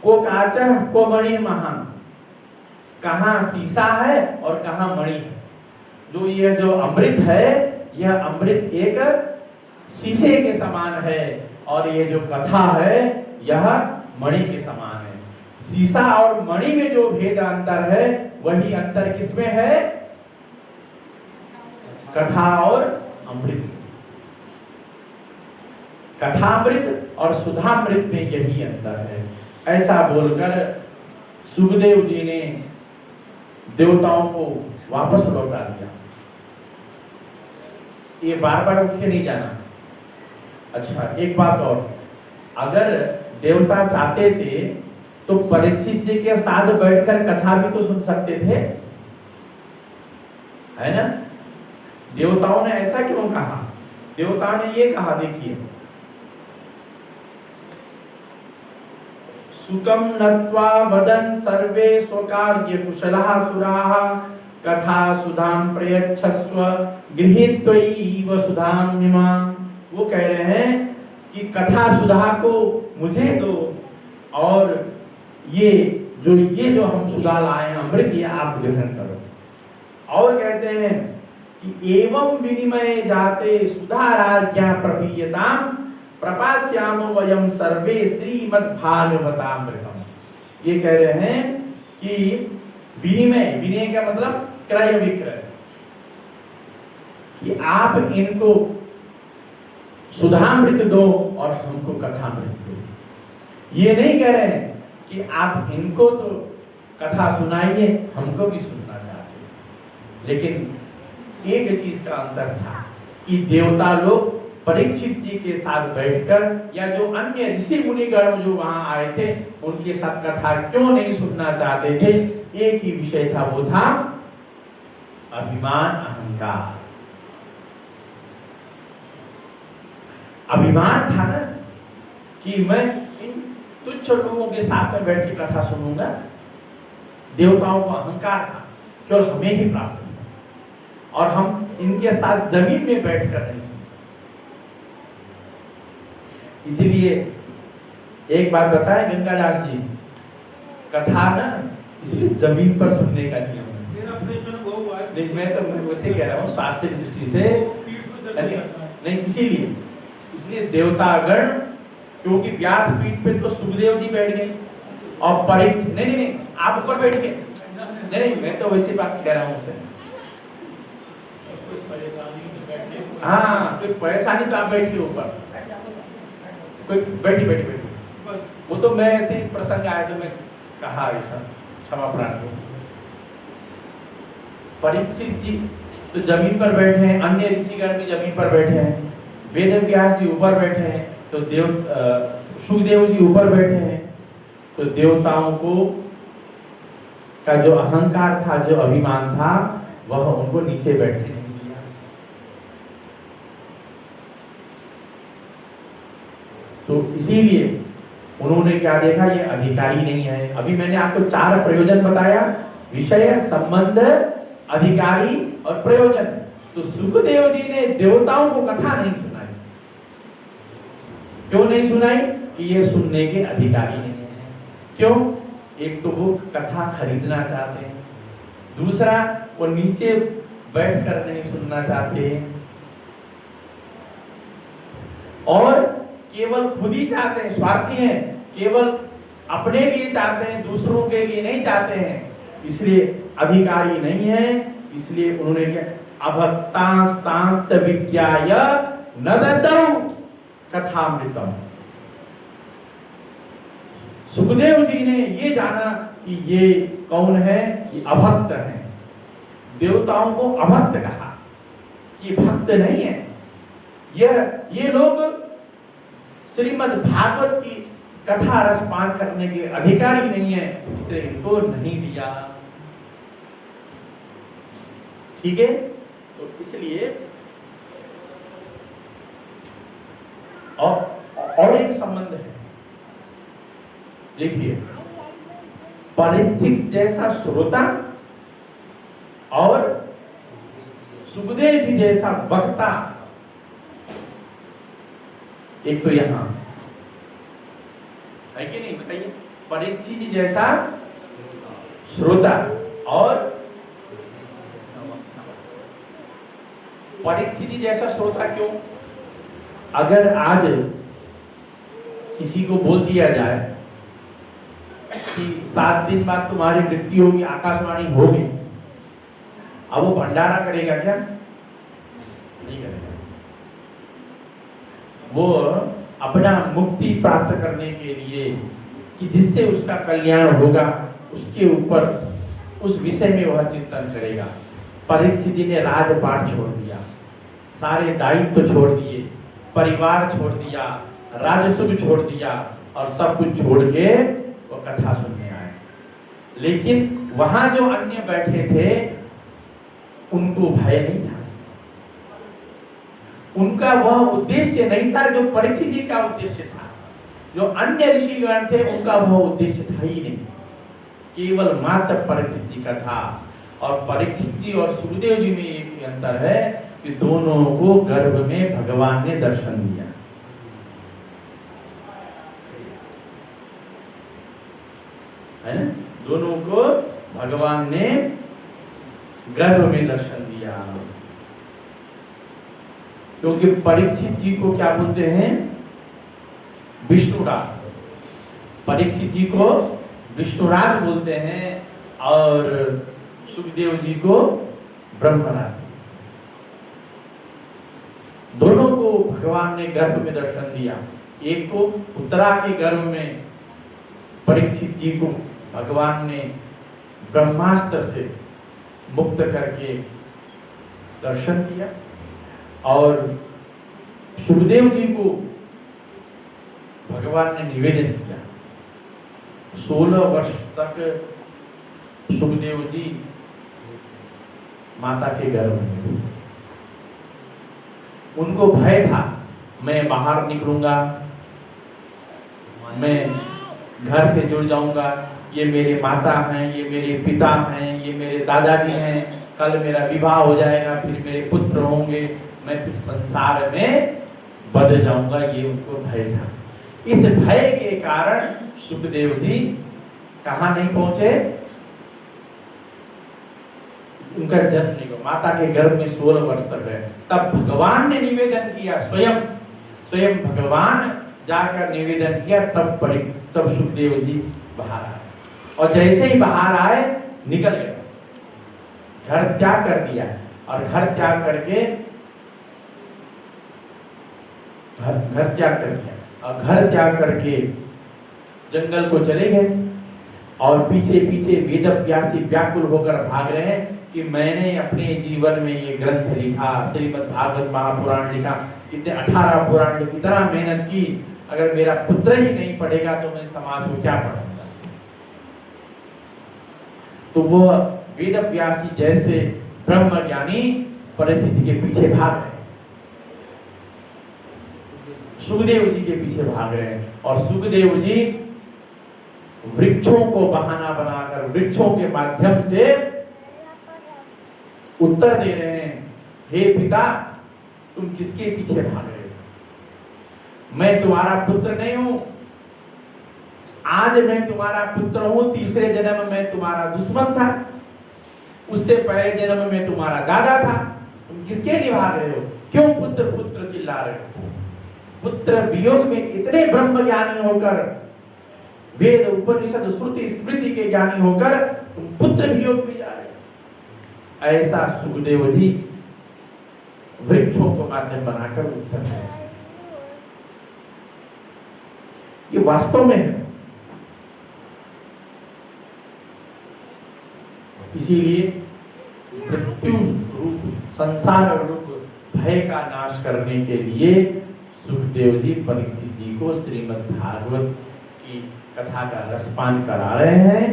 [SPEAKER 1] को काचः को मणि महान, कहाँ शीशा है और कहाँ मणि है। जो यह जो अमृत है, यह अमृत एक शीशे के समान है और ये जो कथा है यह मणि के समान है। शीशा और मणि में जो भेद अंतर है, वही अंतर किसमें है? कथा और अमृत। कथामृत और सुधामृत में यही अंतर है। ऐसा बोलकर सुखदेव जी ने देवताओं को वापस लौटा दिया। ये बार बार उठ के नहीं जाना। अच्छा, एक बात और, अगर देवता चाहते थे तो परीक्षित जी के साथ बैठकर कथा भी तो सुन सकते थे, है ना? देवताओं ने ऐसा क्यों कहा? देवताओं ने ये कहा, देखिए, सुकम नत्वा वदन सर्वे स्वकार्य कुशलाः सुराः कथा सुधाम प्रयच्छस्व गृहीत्वैव सुधाम इमाम्। वो कह रहे हैं कि कथा सुधा को मुझे दो, और ये जो हम सुधा लाए हैं अमृत, ये आप ग्रहण करो। और कहते हैं कि एवं विनिमय जाते सुधा राज्ञा प्रपीयताम प्रपास्यामो वयम सर्वे श्रीमद्भागवतामृतम। ये कह रहे हैं कि विनिमय का मतलब क्रय विक्रय, कि आप इनको सुधामृत दो और हमको कथामृत दो। ये नहीं कह रहे हैं कि आप इनको तो कथा सुनाइए, हमको भी सुनना चाहते। लेकिन एक चीज का अंतर था कि देवता लोग परीक्षित जी के साथ बैठकर, या जो अन्य ऋषि मुनिगण जो वहां आए थे, उनके साथ कथा क्यों नहीं सुनना चाहते थे? एक ही विषय था, वो था अभिमान, अहंकार। अभिमान था ना कि मैं इन तुच्छ लोगों के साथ में बैठ के कथा सुनूंगा। देवताओं को अहंकार था, केवल हमें ही प्राप्त होगा, और हम इनके साथ जमीन में बैठकर नहीं सुन सकते। इसीलिए एक बात बताए गंगादास जी, कथा ना इसलिए जमीन पर सुनने का नियम है। मैं तो वैसे कह रहा हूँ शास्त्रीय दृष्टि से नहीं, इसीलिए देवतागण, क्योंकि व्यास पीठ पे तो सुखदेव जी बैठ गए और परीक्षित नहीं, आप ऊपर बैठ गए। नहीं, मैं तो वैसी बात कह रहा हूँ उसे। हाँ, कोई परेशानी तो आप बैठिए ऊपर, कोई बैठी। वो तो मैं ऐसे ही प्रसंग आया तो मैं कहा ऐसा, क्षमा प्रार्थना। परीक्षित जी तो जमीन पर बैठे हैं, अन्य ऋषिगण भी जमीन पर बैठे हैं, वेद व्यास जी ऊपर बैठे हैं, तो सुखदेव जी ऊपर बैठे हैं। तो देवताओं को का जो अहंकार था, जो अभिमान था, वह उनको नीचे बैठने नहीं दिया। तो इसीलिए उन्होंने क्या देखा, ये अधिकारी नहीं है। अभी मैंने आपको 4 प्रयोजन बताया, विषय, संबंध, अधिकारी और प्रयोजन। तो सुखदेव जी ने देवताओं को कथा नहीं सुनाई। क्यों नहीं सुनाई? कि ये सुनने के अधिकारी नहीं है। क्यों? एक तो वो कथा खरीदना चाहते हैं, दूसरा वो नीचे बैठकर नहीं सुनना चाहते, और केवल खुद ही चाहते हैं, स्वार्थी हैं, केवल अपने लिए चाहते हैं, दूसरों के लिए नहीं चाहते हैं, इसलिए अधिकारी नहीं है। इसलिए उन्होंने क्या, अभक्तांस्तांश्च विज्ञाय न ददौ कथामृतम। सुखदेव जी ने ये जाना कि ये कौन है, ये अभक्त है। देवताओं को अभक्त कहा, ये भक्त नहीं है। ये लोग श्रीमद् भागवत की कथा रसपान करने के अधिकारी नहीं है, इसलिए इनको नहीं दिया। ठीक है? तो इसलिए और एक संबंध है, देखिए, परीक्षित जैसा श्रोता और सुखदेव जी जैसा वक्ता, एक तो यहां है कि नहीं, बताइए। परीक्षित जी जैसा श्रोता और परीक्षित जी जैसा श्रोता क्यों? अगर आज किसी को बोल दिया जाए कि 7 दिन बाद तुम्हारी मृत्यु होगी, आकाशवाणी होगी, अब वो भंडारा करेगा क्या? नहीं करेगा। वो अपना मुक्ति प्राप्त करने के लिए कि जिससे उसका कल्याण होगा उसके ऊपर उस विषय में वह चिंतन करेगा। परीक्षित जी ने राजपाट छोड़ दिया, सारे दायित्व छोड़ दिए, परिवार छोड़ दिया, राजस्व छोड़ दिया और सब कुछ छोड़ के वो कथा सुनने आए। लेकिन वहां जो अन्य बैठे थे उनको भय नहीं था, उनका वह उद्देश्य नहीं था जो परीक्षित जी का उद्देश्य था। जो अन्य ऋषिगण थे उनका वह उद्देश्य था ही नहीं, केवल मात्र परीक्षित जी का था। और परीक्षित जी और सुखदेव जी में एक ही अंतर है कि दोनों को गर्भ में भगवान ने दर्शन दिया। है ना? दोनों को भगवान ने गर्भ में दर्शन दिया। क्योंकि परीक्षित जी को क्या बोलते हैं? विष्णुराज। परीक्षित जी को विष्णुराज बोलते हैं और सुखदेव जी को ब्रह्मराज। दोनों को भगवान ने गर्भ में दर्शन दिया। एक को उत्तरा के गर्भ में परीक्षित जी को भगवान ने ब्रह्मास्त्र से मुक्त करके दर्शन दिया और सुखदेव जी को भगवान ने निवेदन किया। 16 वर्ष तक सुखदेव जी माता के गर्भ में थे। उनको भय था, मैं बाहर निकलूंगा, मैं घर से जुड़ जाऊंगा, ये मेरे माता हैं, ये मेरे पिता हैं, ये मेरे दादाजी हैं, कल मेरा विवाह हो जाएगा, फिर मेरे पुत्र होंगे, मैं फिर संसार में बदल जाऊंगा, ये उनको भय था। इस भय के कारण सुखदेव जी कहाँ नहीं पहुंचे? उनका जन्म नहीं हुआ, माता के गर्भ में 16 वर्ष तक रहे। तब भगवान ने निवेदन किया, स्वयं भगवान जाकर निवेदन किया, तब सुखदेव जी बाहर आए। और जैसे ही बाहर आए निकल गए, घर त्याग कर दिया। और घर त्याग करके घर त्याग कर दिया और घर त्याग करके जंगल को चले गए। और पीछे पीछे वेदव्यासी व्याकुल होकर भाग रहे हैं कि मैंने अपने जीवन में ये ग्रंथ लिखा, श्रीमद् भागवत महापुराण लिखा, कितने 18 पुराण लिखी, इतना मेहनत की, अगर मेरा पुत्र ही नहीं पढ़ेगा तो मैं समाज को क्या पढ़ूंगा। तो वो वेदव्यासी जैसे ब्रह्म ज्ञानी परिस्थिति के पीछे भाग रहे, सुखदेव जी के पीछे भाग रहे हैं। और सुखदेव जी वृक्षों को बहाना बनाकर वृक्षों के माध्यम से उत्तर दे रहे हैं, हे पिता तुम किसके पीछे भाग रहे हो? मैं तुम्हारा पुत्र नहीं हूं, आज मैं तुम्हारा पुत्र हूं, तीसरे जन्म में तुम्हारा दुश्मन था, उससे पहले जन्म में तुम्हारा दादा था। तुम किसके लिए भाग रहे हो? क्यों पुत्र पुत्र चिल्ला रहे हो? पुत्र वियोग में इतने ब्रह्म ज्ञानी होकर, वेद उपनिषद श्रुति स्मृति के ज्ञानी होकर तुम पुत्र वियोग में जा रहे हो। ऐसा सुखदेव जी वृक्षों को माध्यम बनाकर उत्तर है। ये वास्तव में है। इसीलिए मृत्यु रूप संसार रूप भय का नाश करने के लिए सुखदेव जी परीक्षित जी को श्रीमद् भागवत की कथा का रसपान करा रहे हैं।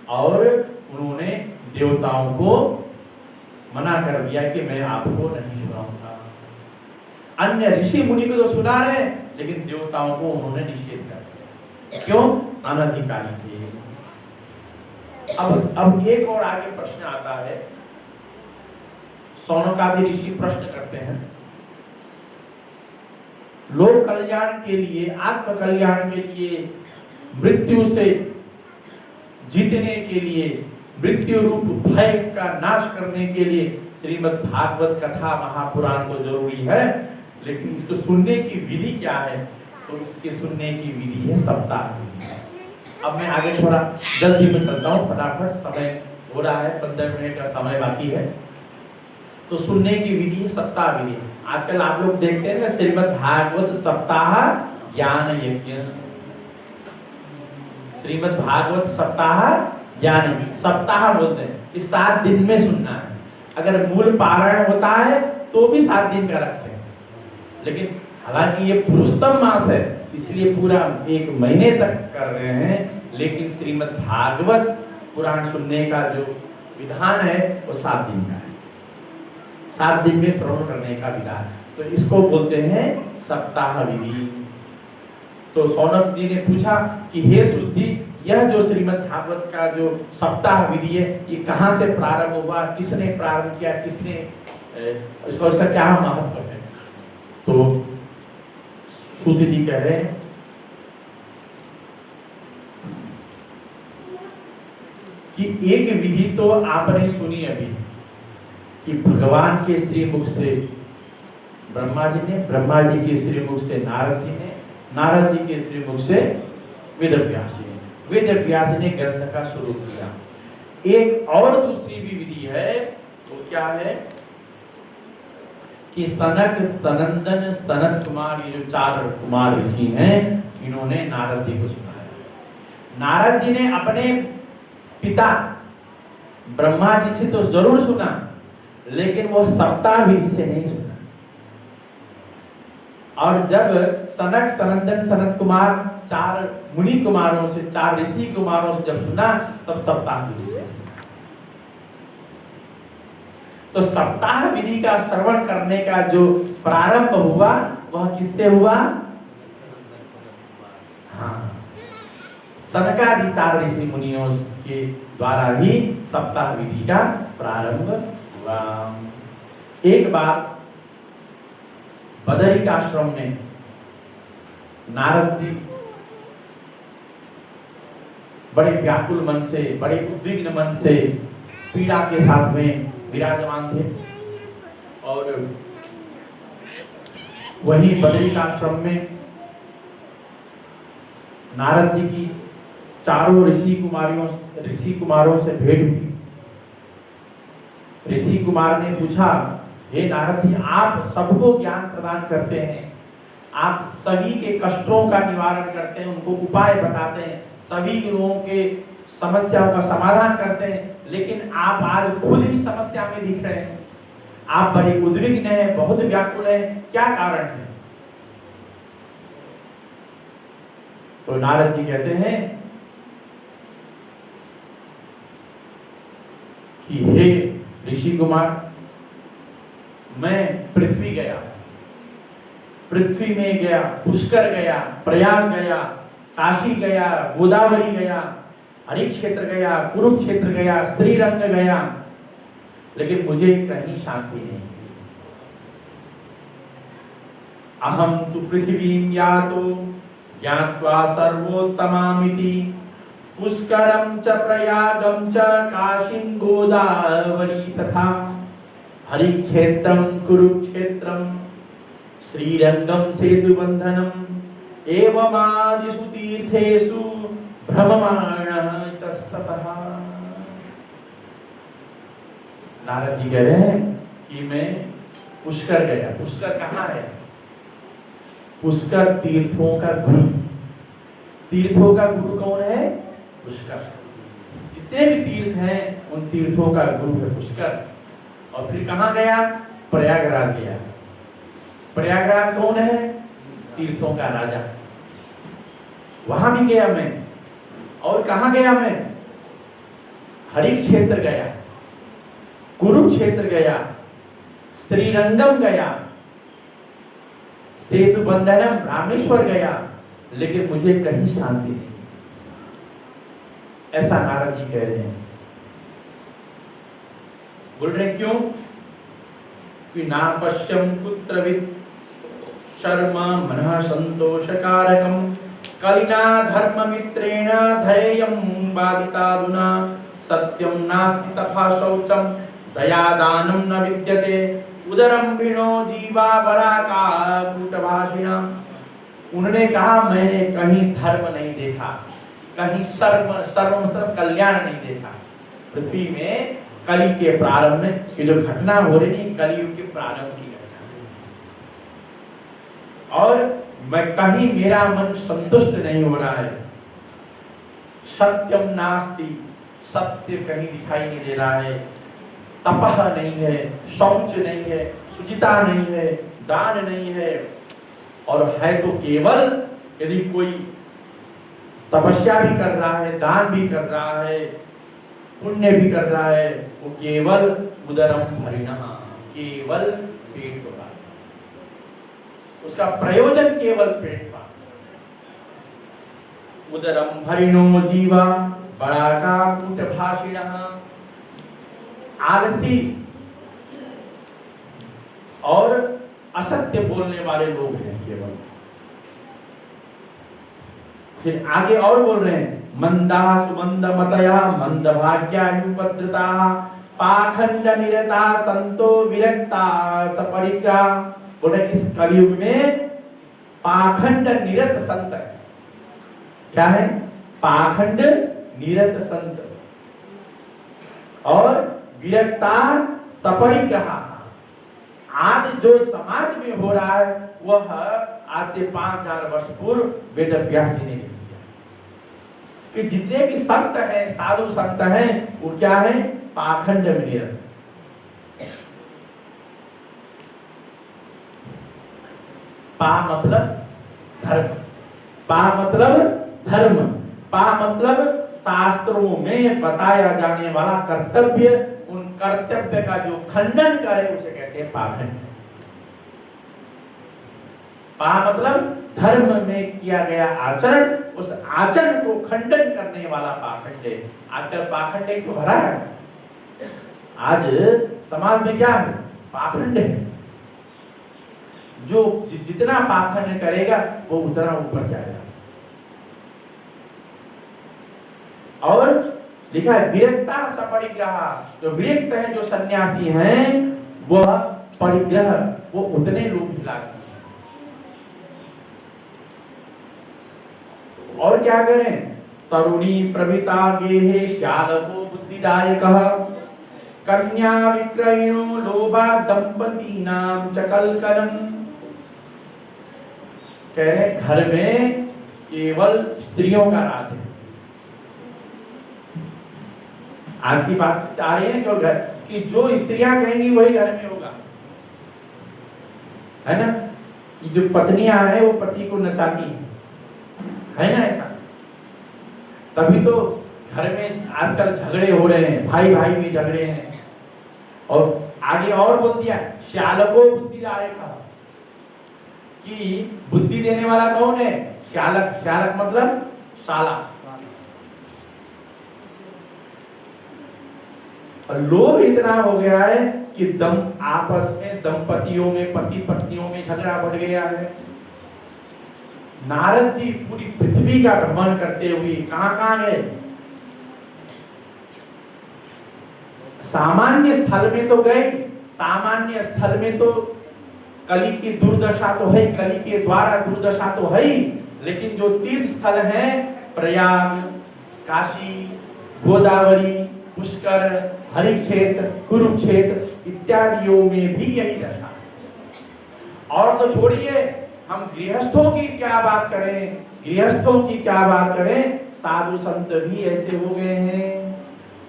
[SPEAKER 1] और उन्होंने देवताओं को मना कर दिया कि मैं आपको नहीं सुनाऊंगा। अन्य ऋषि मुनि को तो सुना रहे हैं, लेकिन देवताओं को उन्होंने निषेध कर दिया। क्यों? अनधिकारी थे। अब एक और आगे प्रश्न आता है। सौनकादि ऋषि प्रश्न करते हैं, लोक कल्याण के लिए, आत्म कल्याण के लिए, मृत्यु से जीतने के लिए, मृत्यु रूप भय का नाश करने के लिए श्रीमद् भागवत कथा महापुराण तो जरूरी है, लेकिन इसको सुनने की विधि क्या है? तो इसके सुनने की विधि है सप्ताह। अब मैं आगे थोड़ा जल्दी में चलता हूँ, फटाफट, समय हो रहा है, 15 मिनट का समय बाकी है। तो सुनने की विधि है सप्ताह विधि। आजकल आप लोग देखते हैं ना श्रीमद् भागवत सप्ताह ज्ञान यज्ञ। श्रीमद् भागवत सप्ताह ज्ञान, सप्ताह बोलते हैं कि 7 दिन में सुनना है। अगर मूल पारायण होता है तो भी 7 दिन का रखते हैं, लेकिन हालांकि ये पुरुषोत्तम मास है इसलिए पूरा 1 महीने तक कर रहे हैं। लेकिन श्रीमद् भागवत पुराण सुनने का जो विधान है वो 7 दिन का है, 7 दिन में श्रवण करने का विधान, तो इसको बोलते हैं सप्ताह विधि। तो सौनक जी ने पूछा कि हे शुद्धि, यह जो श्रीमद् भागवत का जो सप्ताह विधि है ये कहाँ से प्रारंभ हुआ, किसने प्रारंभ किया, किसने इसका क्या महत्व है? तो शुद्ध जी कह रहे हैं कि एक विधि तो आपने सुनी अभी कि भगवान के श्रीमुख से ब्रह्मा जी ने, ब्रह्मा जी के श्रीमुख से नारद जी ने, नारद जी के श्रीमुख से वेद व्यास जी ने, वेद व्यास ने ग्रंथ का शुरू किया। एक और दूसरी भी विधि है, वो क्या है कि सनक, सनंदन, सनत कुमार, ये जो 4 कुमार ऋषि हैं, इन्होंने नारद जी को सुनाया। नारद जी ने अपने पिता ब्रह्मा जी से तो जरूर सुना, लेकिन वह सप्ताह विधि से नहीं सुना। और जब सनक, सनंदन, सनत कुमार 4 मुनि कुमारों से, 4 ऋषि कुमारों से जब सुना, तब सप्ताह विधि से सुना। तो सप्ताह विधि का श्रवण करने का जो प्रारंभ हुआ वह किससे हुआ? हाँ, सनकादि 4 ऋषि मुनियों के द्वारा ही सप्ताह विधि का प्रारंभ हुआ। एक बार बदरिक आश्रम में नारद जी बड़े व्याकुल मन से, बड़े उद्विग्न मन से, पीड़ा के साथ में विराजमान थे। और वही बदरिक आश्रम में नारद जी की 4 ऋषि कुमारों से भेंट हुई। ऋषि कुमार ने पूछा, हे नारद जी, आप सबको ज्ञान प्रदान करते हैं, आप सभी के कष्टों का निवारण करते हैं, उनको उपाय बताते हैं, सभी लोगों के समस्याओं का समाधान करते हैं, लेकिन आप आज खुद ही समस्या में दिख रहे हैं, आप बड़े उद्विग्न हैं, बहुत व्याकुल हैं, क्या कारण है? तो नारद जी कहते हैं कि हे ऋषि कुमार, मैं पृथ्वी गया, पृथ्वी में गया, पुष्कर गया, प्रयाग गया, काशी गया, गोदावरी गया, हरिक क्षेत्र गया, कुरुक्षेत्र गया, श्रीरंग गया, लेकिन मुझे कहीं शांति नहीं। अहम तु पृथ्वीं यातो ज्ञात्वा सर्वोत्तमामिति, पुष्करम च प्रयागम च काशीं गोदावरी तथा हरिक क्षेत्रम कुरुक्षेत्रम श्रीरंगम सेतुबंधनम एवमादिषु तीर्थेषु भ्रममाणः इतस्ततः। नारद जी कह रहे हैं कि मैं पुष्कर गया। पुष्कर कहाँ है? पुष्कर तीर्थों का गुरु। तीर्थों का गुरु कौन है? पुष्कर। जितने भी तीर्थ हैं उन तीर्थों का गुरु है पुष्कर। और फिर कहाँ गया? प्रयागराज गया। प्रयागराज कौन है? तीर्थों का राजा। वहां भी गया मैं। और कहाँ गया मैं? हरिक क्षेत्र गया, कुरुक्षेत्र गया, श्रीरंगम गया, सेतु बंधनम रामेश्वर गया, लेकिन मुझे कहीं शांति नहीं। ऐसा नारद जी कह रहे हैं। बोल रहे क्यों? कि ना पश्यम कुत्रविद शर्म मनः संतोषकारकम कलिना धर्ममित्रेण धैर्यं बाधितादुना सत्यं नास्ति तथा शौचम दयादानं न विद्यते उदरम भिनो जीवा वराका कूटभाषिणा। उन्होंने कहा मैंने कहीं धर्म नहीं देखा, कहीं सर्व मतलब कल्याण नहीं देखा। पृथ्वी में कलि के प्रारंभ में ये जो घटना हो रही है, कलियुग के प्रारंभ की घटना। और मैं कहीं मेरा मन संतुष्ट नहीं हो रहा है। सत्यम नास्ति, सत्य कहीं दिखाई नहीं दे रहा है। तपह नहीं है, शौच नहीं है, शुचिता नहीं है, दान नहीं है, और है तो केवल यदि कोई तपस्या भी कर रहा है, दान भी कर रहा है, पुण्य भी कर रहा है, वो केवल उदरम भरिणः, केवल पेट को भरना, उसका प्रयोजन केवल पेट का। उदरम भरिणो जीवा बड़ा का कूट भाषिणः, आलसी और असत्य बोलने वाले लोग हैं केवल। फिर आगे और बोल रहे हैं, मंदा सुमंद मतया मंद भाग्यानुपद्रता पाखंड निरता संतो विरक्ता सपरिग्रह। बोले इस कलयुग में पाखंड निरत संत है। क्या है? पाखंड निरत संत और विरक्ता सपरिग्रह। आज जो समाज में हो रहा है वह आज से 5000 वर्ष पूर्व वेद व्यास जी ने लिख दिया कि जितने भी संत हैं, साधु संत हैं, वो क्या है? पाखंड में निरत। पा मतलब धर्म, पा मतलब धर्म, पा मतलब शास्त्रों में बताया जाने वाला कर्तव्य, उन कर्तव्य का जो खंडन करे उसे कहते हैं पाखंड। पा मतलब धर्म में किया गया आचरण, उस आचरण को खंडन करने वाला पाखंड है। आजकल पाखंड एक तो भरा है। आज समाज में क्या है? पाखंड है। जो जितना पाखंड करेगा वो उतना ऊपर जाएगा। और लिखा है विरक्ता सपरिग्रह, जो विरक्त है, जो सन्यासी हैं, वह परिग्रह, वो उतने लोग हिलाते हैं। और क्या करें? तरुणी प्रभृता गेहे श्यालको बुद्धिदायकः कन्या विक्रयणो लोभा दंपतीनां च कलकलम्। कह रहे घर में केवल स्त्रियों का राज है। आज की बात आ रही है घर कि जो स्त्रियां कहेंगी वही घर में होगा, है ना? कि जो पत्नियां हैं वो पति को नचाती है ना? ऐसा तभी तो घर में आजकल झगड़े हो रहे हैं, भाई भाई में झगड़े हैं। और आगे और बोल दिया श्यालको बुद्धिदायक, कि बुद्धि देने वाला कौन है? श्यालक। श्यालक मतलब शाला। लोभ इतना हो गया है कि आपस में दंपतियों में, पति पत्नियों में झगड़ा बढ़ गया है। नारद जी पूरी पृथ्वी का भ्रमण करते हुए कहां गए? सामान्य स्थल में तो गए, सामान्य स्थल में तो कली की दुर्दशा तो है, कली के द्वारा दुर्दशा तो है ही, लेकिन जो तीर्थ स्थल हैं प्रयाग, काशी, गोदावरी, पुष्कर, हरिक्षेत्र, कुरुक्षेत्र इत्यादियों में भी यही दशा। और तो छोड़िए, हम गृहस्थों की क्या बात करें, गृहस्थों की क्या बात करें, साधु संत भी ऐसे हो गए हैं।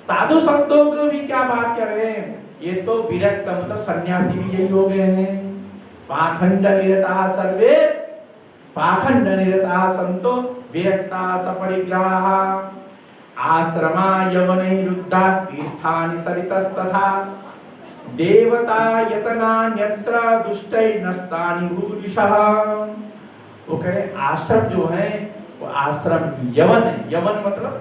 [SPEAKER 1] साधु संतों को भी क्या बात करें, ये तो विरक्त मतलब सन्यासी भी यही हो गए हैं। पाखंड निरता सर्वे, पाखंड निरता संतो विरक्ता सपरिग्रह आश्रमा यवनै रुद्धास्तीर्थानि सरितस्तथा देवता यतनान्यत्र दुष्टैर्नस्तानि भूरिशः। वो कहे आश्रम जो है वो आश्रम यवन है। यवन मतलब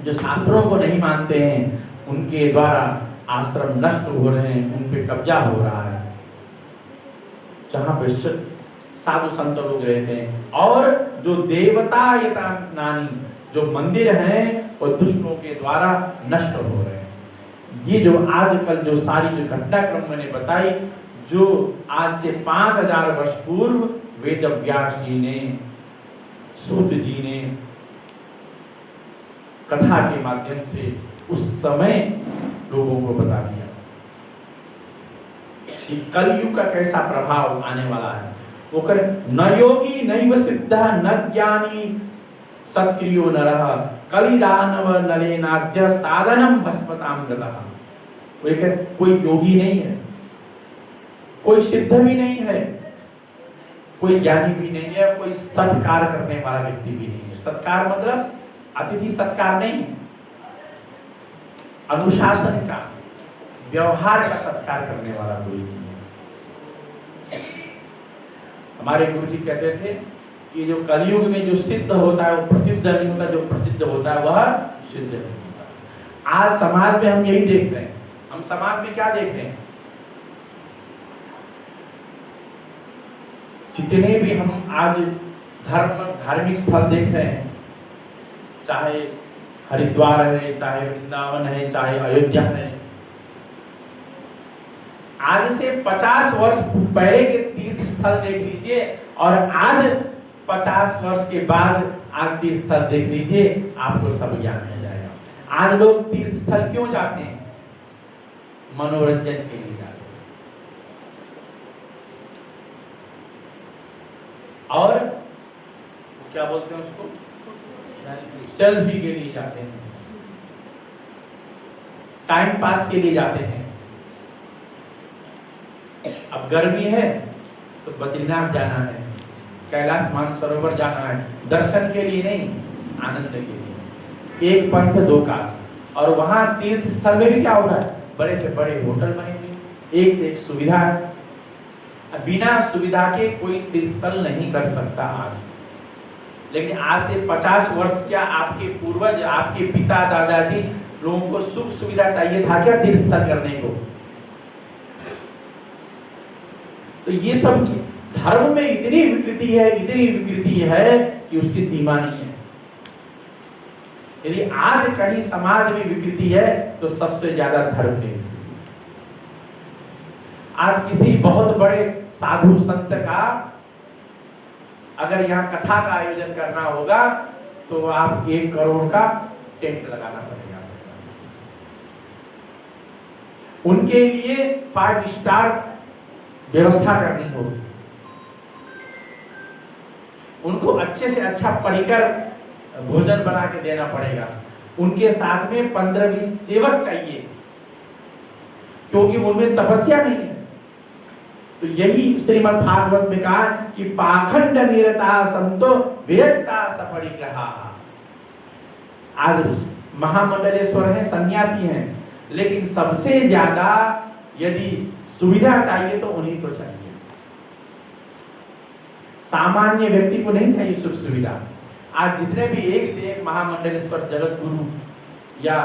[SPEAKER 1] जो शास्त्रों को नहीं मानते हैं, उनके द्वारा आश्रम नष्ट हो रहे हैं, उन पे कब्जा हो रहा है, जहाँ पे साधु संत लोग रहते हैं। और जो देवता यतनानि, जो मंदिर हैं वो दुष्टों के द्वारा नष्ट हो रहे हैं। ये जो आजकल जो सारी जो घटनाक्रम मैंने बताई, जो आज से 5000 वर्ष पूर्व वेद व्यास जी ने, सूत जी ने कथा के माध्यम से उस समय लोगों को बता दिया कि कलयुग का कैसा प्रभाव आने वाला है। वो कर न योगी नैव सिद्धा न ज्ञानी सत्क्रियो नरः कलिदानव नलेनाद्य साधनम भस्मताम गतः। वो कोई योगी नहीं है, कोई सिद्ध भी नहीं है, कोई ज्ञानी भी नहीं है, कोई सत्कार करने वाला व्यक्ति भी नहीं है। सत्कार मतलब अतिथि सत्कार नहीं, अनुशासन का, व्यवहार का सत्कार करने वाला कोई नहीं है। हमारे गुरु जी कहते थे कि जो कलयुग में जो सिद्ध होता है वो प्रसिद्ध नहीं होता, जो प्रसिद्ध होता है वह सिद्ध नहीं होता। आज समाज में हम यही देख रहे हैं। हम समाज में क्या देख रहे हैं? जितने भी हम आज धार्मिक स्थल देख रहे हैं, चाहे हरिद्वार है, चाहे वृंदावन है, चाहे अयोध्या है, आज से 50 वर्ष पहले के तीर्थ स्थल देख लीजिए और आज 50 वर्ष के बाद आज तीर्थ स्थल देख लीजिए, आपको सब ज्ञान हो जाएगा। आज लोग तीर्थ स्थल क्यों जाते हैं? मनोरंजन के लिए जाते हैं और क्या बोलते हैं उसको, सेल्फी के लिए जाते हैं, टाइम पास के लिए जाते हैं। अब गर्मी है तो बद्रीनाथ जाना है, कैलाश मानसरोवर जाना है, दर्शन के लिए नहीं, आनंद के लिए। एक पंथ दो काज। और वहां तीर्थ स्थल में भी क्या हो रहा है? बड़े से बड़े होटल बनेंगे, एक से एक सुविधा है। बिना सुविधा के कोई तीर्थ स्थल नहीं कर सकता आज। लेकिन आज से 50 वर्ष क्या आपके पूर्वज, आपके पिता दादाजी लोगों को सुख सुविधा चाहिए था क्या तीर्थ स्थल करने को? तो ये सब धर्म में इतनी विकृति है, इतनी विकृति है कि उसकी सीमा नहीं है। यदि आज कहीं समाज में विकृति है तो सबसे ज्यादा धर्म में। आज किसी बहुत बड़े साधु संत का अगर यहाँ कथा का आयोजन करना होगा तो आप 1 करोड़ का टेंट लगाना पड़ेगा। उनके लिए 5 स्टार व्यवस्था करनी होगी, उनको अच्छे से अच्छा परिकर भोजन बना के देना पड़ेगा, उनके साथ में 15-20 सेवक चाहिए क्योंकि उनमें तपस्या नहीं है। तो यही श्रीमद् भागवत में कहा कि पाखंड निरता संतो विरक्ता सपरिग्रहा। आज महामंडलेश्वर हैं, सन्यासी हैं, लेकिन सबसे ज्यादा यदि सुविधा चाहिए तो उन्हीं को चाहिए, सामान्य व्यक्ति को नहीं चाहिए सुख सुविधा। आज जितने भी एक से एक महामंडलेश्वर जगत गुरु या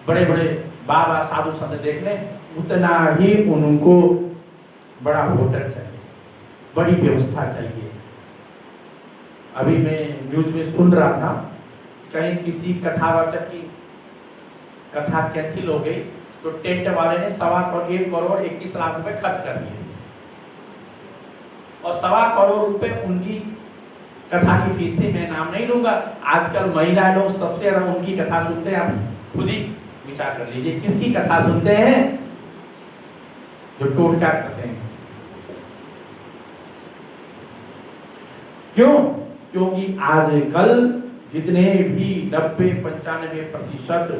[SPEAKER 1] बड़े बड़े बाबा साधु संत देख लें, उतना ही उनको बड़ा होटल चाहिए, बड़ी व्यवस्था चाहिए। अभी मैं न्यूज में सुन रहा था, कहीं किसी कथावाचक की कथा कैंसिल हो गई तो टेंट वाले ने 1 करोड़ 21 लाख रुपए खर्च कर दिए और 1.25 करोड़ रुपए उनकी कथा की फीस थी। मैं नाम नहीं लूंगा। आजकल महिला लोग सबसे ज्यादा उनकी कथा सुनते हैं। आप खुद ही विचार कर लीजिए किसकी कथा सुनते हैं? जो टोटका करते हैं। क्यों? क्योंकि आजकल जितने भी 90-95%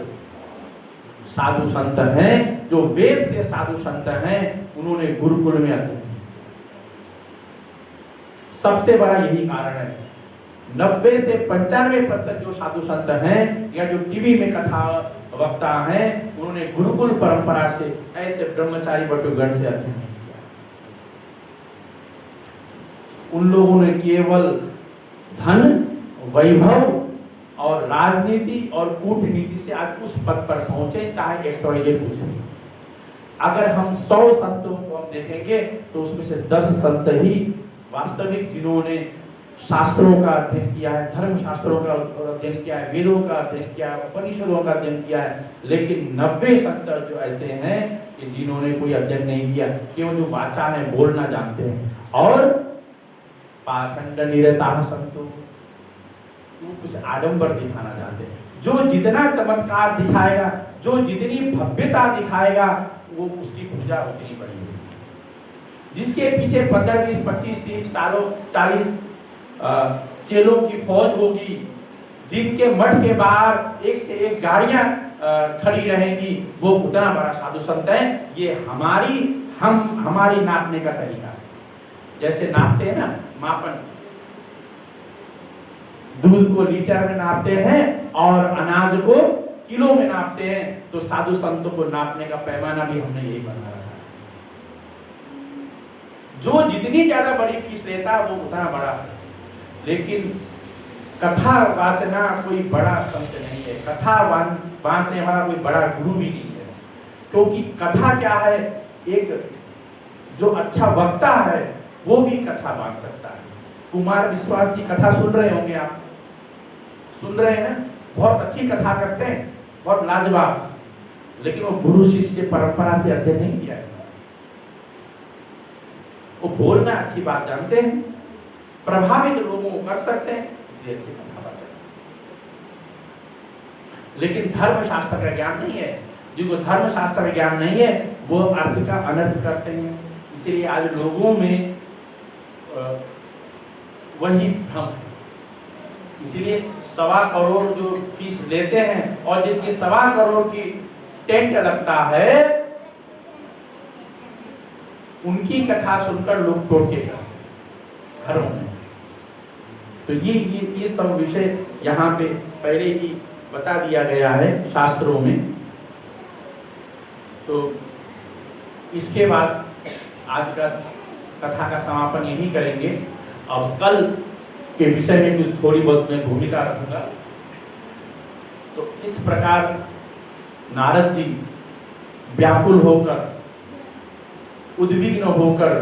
[SPEAKER 1] साधु संत हैं, जो वेद से साधु संत हैं, उन्होंने गुरुकुल में अध्ययन किया। सबसे बड़ा यही कारण है। 90 से 95% जो साधु संत हैं या जो टीवी में कथा वक्ता हैं, उन्होंने गुरुकुल परंपरा से ऐसे ब्रह्मचारी बटुगण से अध्ययन किया। उन लोगों ने केवल धन, वैभव और राजनीति और कूटनीति से आज उस पद पर पहुंचे, चाहे XYZ कुछ नहीं। अगर हम 100 संतों को हम देखेंगे तो उसमें से 10 संत ही वास्तविक जिन्होंने शास्त्रों का अध्ययन किया है, धर्म शास्त्रों का अध्ययन किया है, वेदों का अध्ययन किया है, उपनिषदों का अध्ययन किया है। लेकिन 90 संत जो ऐसे हैं कि जिन्होंने कोई अध्ययन नहीं किया, केवल जो वाचा है, बोलना जानते हैं। और पाखंड निरता संतों, वो कुछ आडंबर दिखाना चाहते हैं। जो जितना चमत्कार दिखाएगा, जो जितनी भव्यता दिखाएगा, वो उसकी पूजा उतनी बड़ी होगी। जिसके पीछे 15, 20, 25, 30, 40 चेलों की फौज होगी, जिनके मठ के बाहर एक से एक गाड़ियां खड़ी रहेंगी, वो उतना बड़ा साधु संत है। ये हमारी नापने का तरीका है। जैसे नापते हैं ना, मापन, दूध को लीटर में नापते हैं और अनाज को किलो में नापते हैं, तो साधु संतों को नापने का पैमाना भी हमने यही बना रखा है। जो जितनी ज्यादा बड़ी फीस लेता है वो उतना बड़ा है। लेकिन कथा वाचना कोई बड़ा संत नहीं है, कथा वाचने वाला कोई बड़ा गुरु भी नहीं है। क्योंकि कथा क्या है, एक जो अच्छा वक्ता है वो भी कथा बांट सकता है। कुमार विश्वास जी कथा सुन रहे होंगे, आप सुन रहे हैं, बहुत अच्छी कथा करते हैं, बहुत लाजवाब, लेकिन वो गुरु शिष्य परंपरा से अध्ययन नहीं किया है। वो बोलना अच्छी बात जानते हैं, प्रभावित लोगों को कर सकते हैं, इसलिए अच्छी कथा बात है। लेकिन धर्म शास्त्र का ज्ञान नहीं है। जिनको धर्म शास्त्र का ज्ञान नहीं है वो अर्थ का अनर्थ करते हैं। इसलिए आज लोगों में वही भ्रम है। इसीलिए 1.25 करोड़ जो फीस लेते हैं और जिनकी 1.25 करोड़ की टेंट लगता है, उनकी कथा सुनकर लोग टोकेगा घरों में। तो ये सब विषय यहाँ पे पहले ही बता दिया गया है शास्त्रों में। तो इसके बाद आज का कथा का समापन यही करेंगे। अब कल के विषय में कुछ थोड़ी बहुत मैं भूमिका रखूंगा। तो इस प्रकार नारद जी व्याकुल होकर, उद्विग्न होकर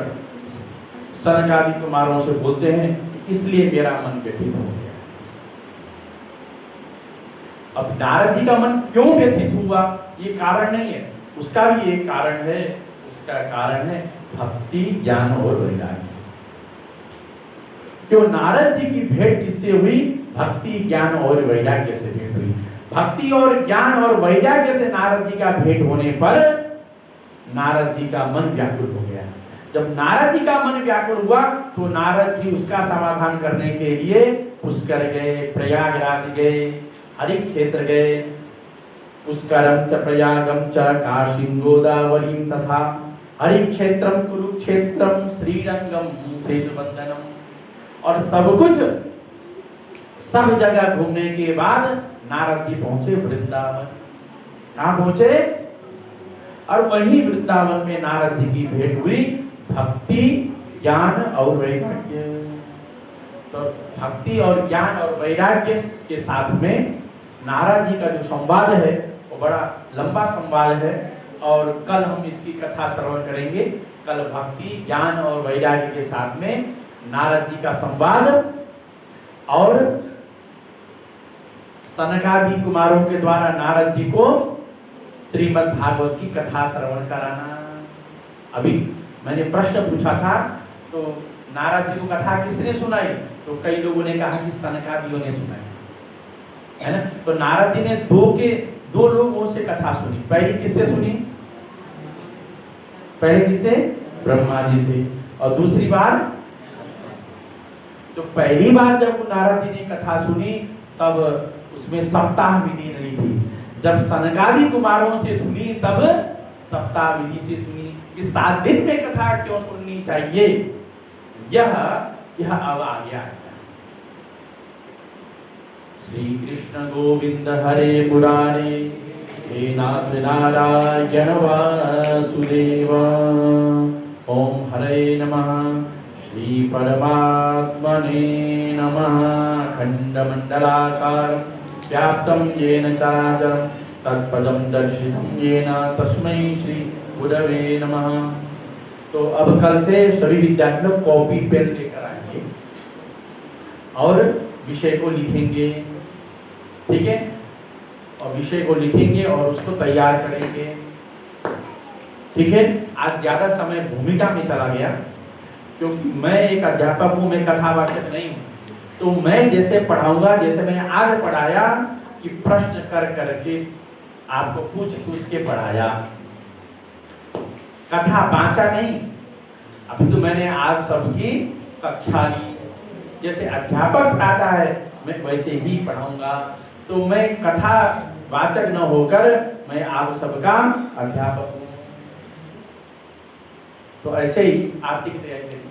[SPEAKER 1] सनकादि कुमारों से बोलते हैं, इसलिए मेरा मन व्यथित हो गया। अब नारद जी का मन क्यों व्यथित हुआ, ये कारण नहीं है, उसका भी एक कारण है। उसका कारण है भक्ति, ज्ञान और वैराग्य। क्यों नारद जी की भेंट किससे हुई? भक्ति, ज्ञान और वैराग्य से भेंट हुई। भक्ति और ज्ञान और वैराग्य से नारद जी का भेंट होने पर नारद जी का मन व्याकुल हो गया। जब नारद जी का मन व्याकुल हुआ तो नारद जी उसका समाधान करने के लिए पुष्कर गए, प्रयागराज गए, हरि क्षेत्र गए। पुष्करम च प्रयागम च काशीं गोदावरीं तथा हरि क्षेत्रम कुरुक्षेत्रम श्रीरंगम सेतुबंधनम। और सब जगह घूमने के बाद नारद जी पहुंचे वृंदावन। कहाँ पहुंचे? और वही वृंदावन में नारद जी की भेंट हुई भक्ति, ज्ञान और वैराग्य। तो भक्ति और ज्ञान और वैराग्य के साथ में नारद जी का जो संवाद है वो बड़ा लंबा संवाद है, और कल हम इसकी कथा श्रवण करेंगे। कल भक्ति, ज्ञान और वैराग्य के साथ में नारद जी का संवाद और सनकादि कुमारों के द्वारा नारद जी को श्रीमद् भागवत की कथा श्रवण कराना। अभी मैंने प्रश्न पूछा था, तो नारद जी को कथा किसने सुनाई? तो कई लोगों ने कहा कि सनकादियों ने सुनाई, है ना। तो नारद जी ने दो लोगों से कथा सुनी। पहली किससे सुनी? पहले किससे? ब्रह्मा जी से। और दूसरी बार, तो पहली बार जब नारद जी ने कथा सुनी तब उसमें सप्ताह विधि नहीं थी। जब सनकादि कुमारों से सुनी तब सप्ताह विधि से सुनी। कि 7 दिन में कथा क्यों सुननी चाहिए, यह अब आ गया है। श्री कृष्ण गोविंद हरे मुरारे, हे नाथ नारायण वासुदेव। ओम हरे नमः। श्री परमात्मने नमः। खंडमंडलाकारं व्याप्तं येन चराचरं तत्पदं दर्शितं येन तस्मै श्री गुरवे नमः। तो अब कल से सभी विद्यार्थी लोग कॉपी पेन लेकर आएंगे और विषय को लिखेंगे, ठीक है। और विषय को लिखेंगे और उसको तैयार करेंगे, ठीक है। आज ज्यादा समय भूमिका में चला गया क्योंकि मैं एक अध्यापक हूँ, मैं कथावाचक नहीं हूँ। तो मैं जैसे पढ़ाऊंगा, जैसे मैंने आज पढ़ाया कि प्रश्न कर करके आपको पूछ के पढ़ाया, कथा बांचा नहीं। अभी तो मैंने आप सबकी कक्षा ली, जैसे अध्यापक पढ़ाता है मैं वैसे ही पढ़ाऊंगा। तो मैं कथा वाचक न होकर मैं आप सबका अध्यापक हूँ। तो ऐसे ही आरती की तैयारी करें।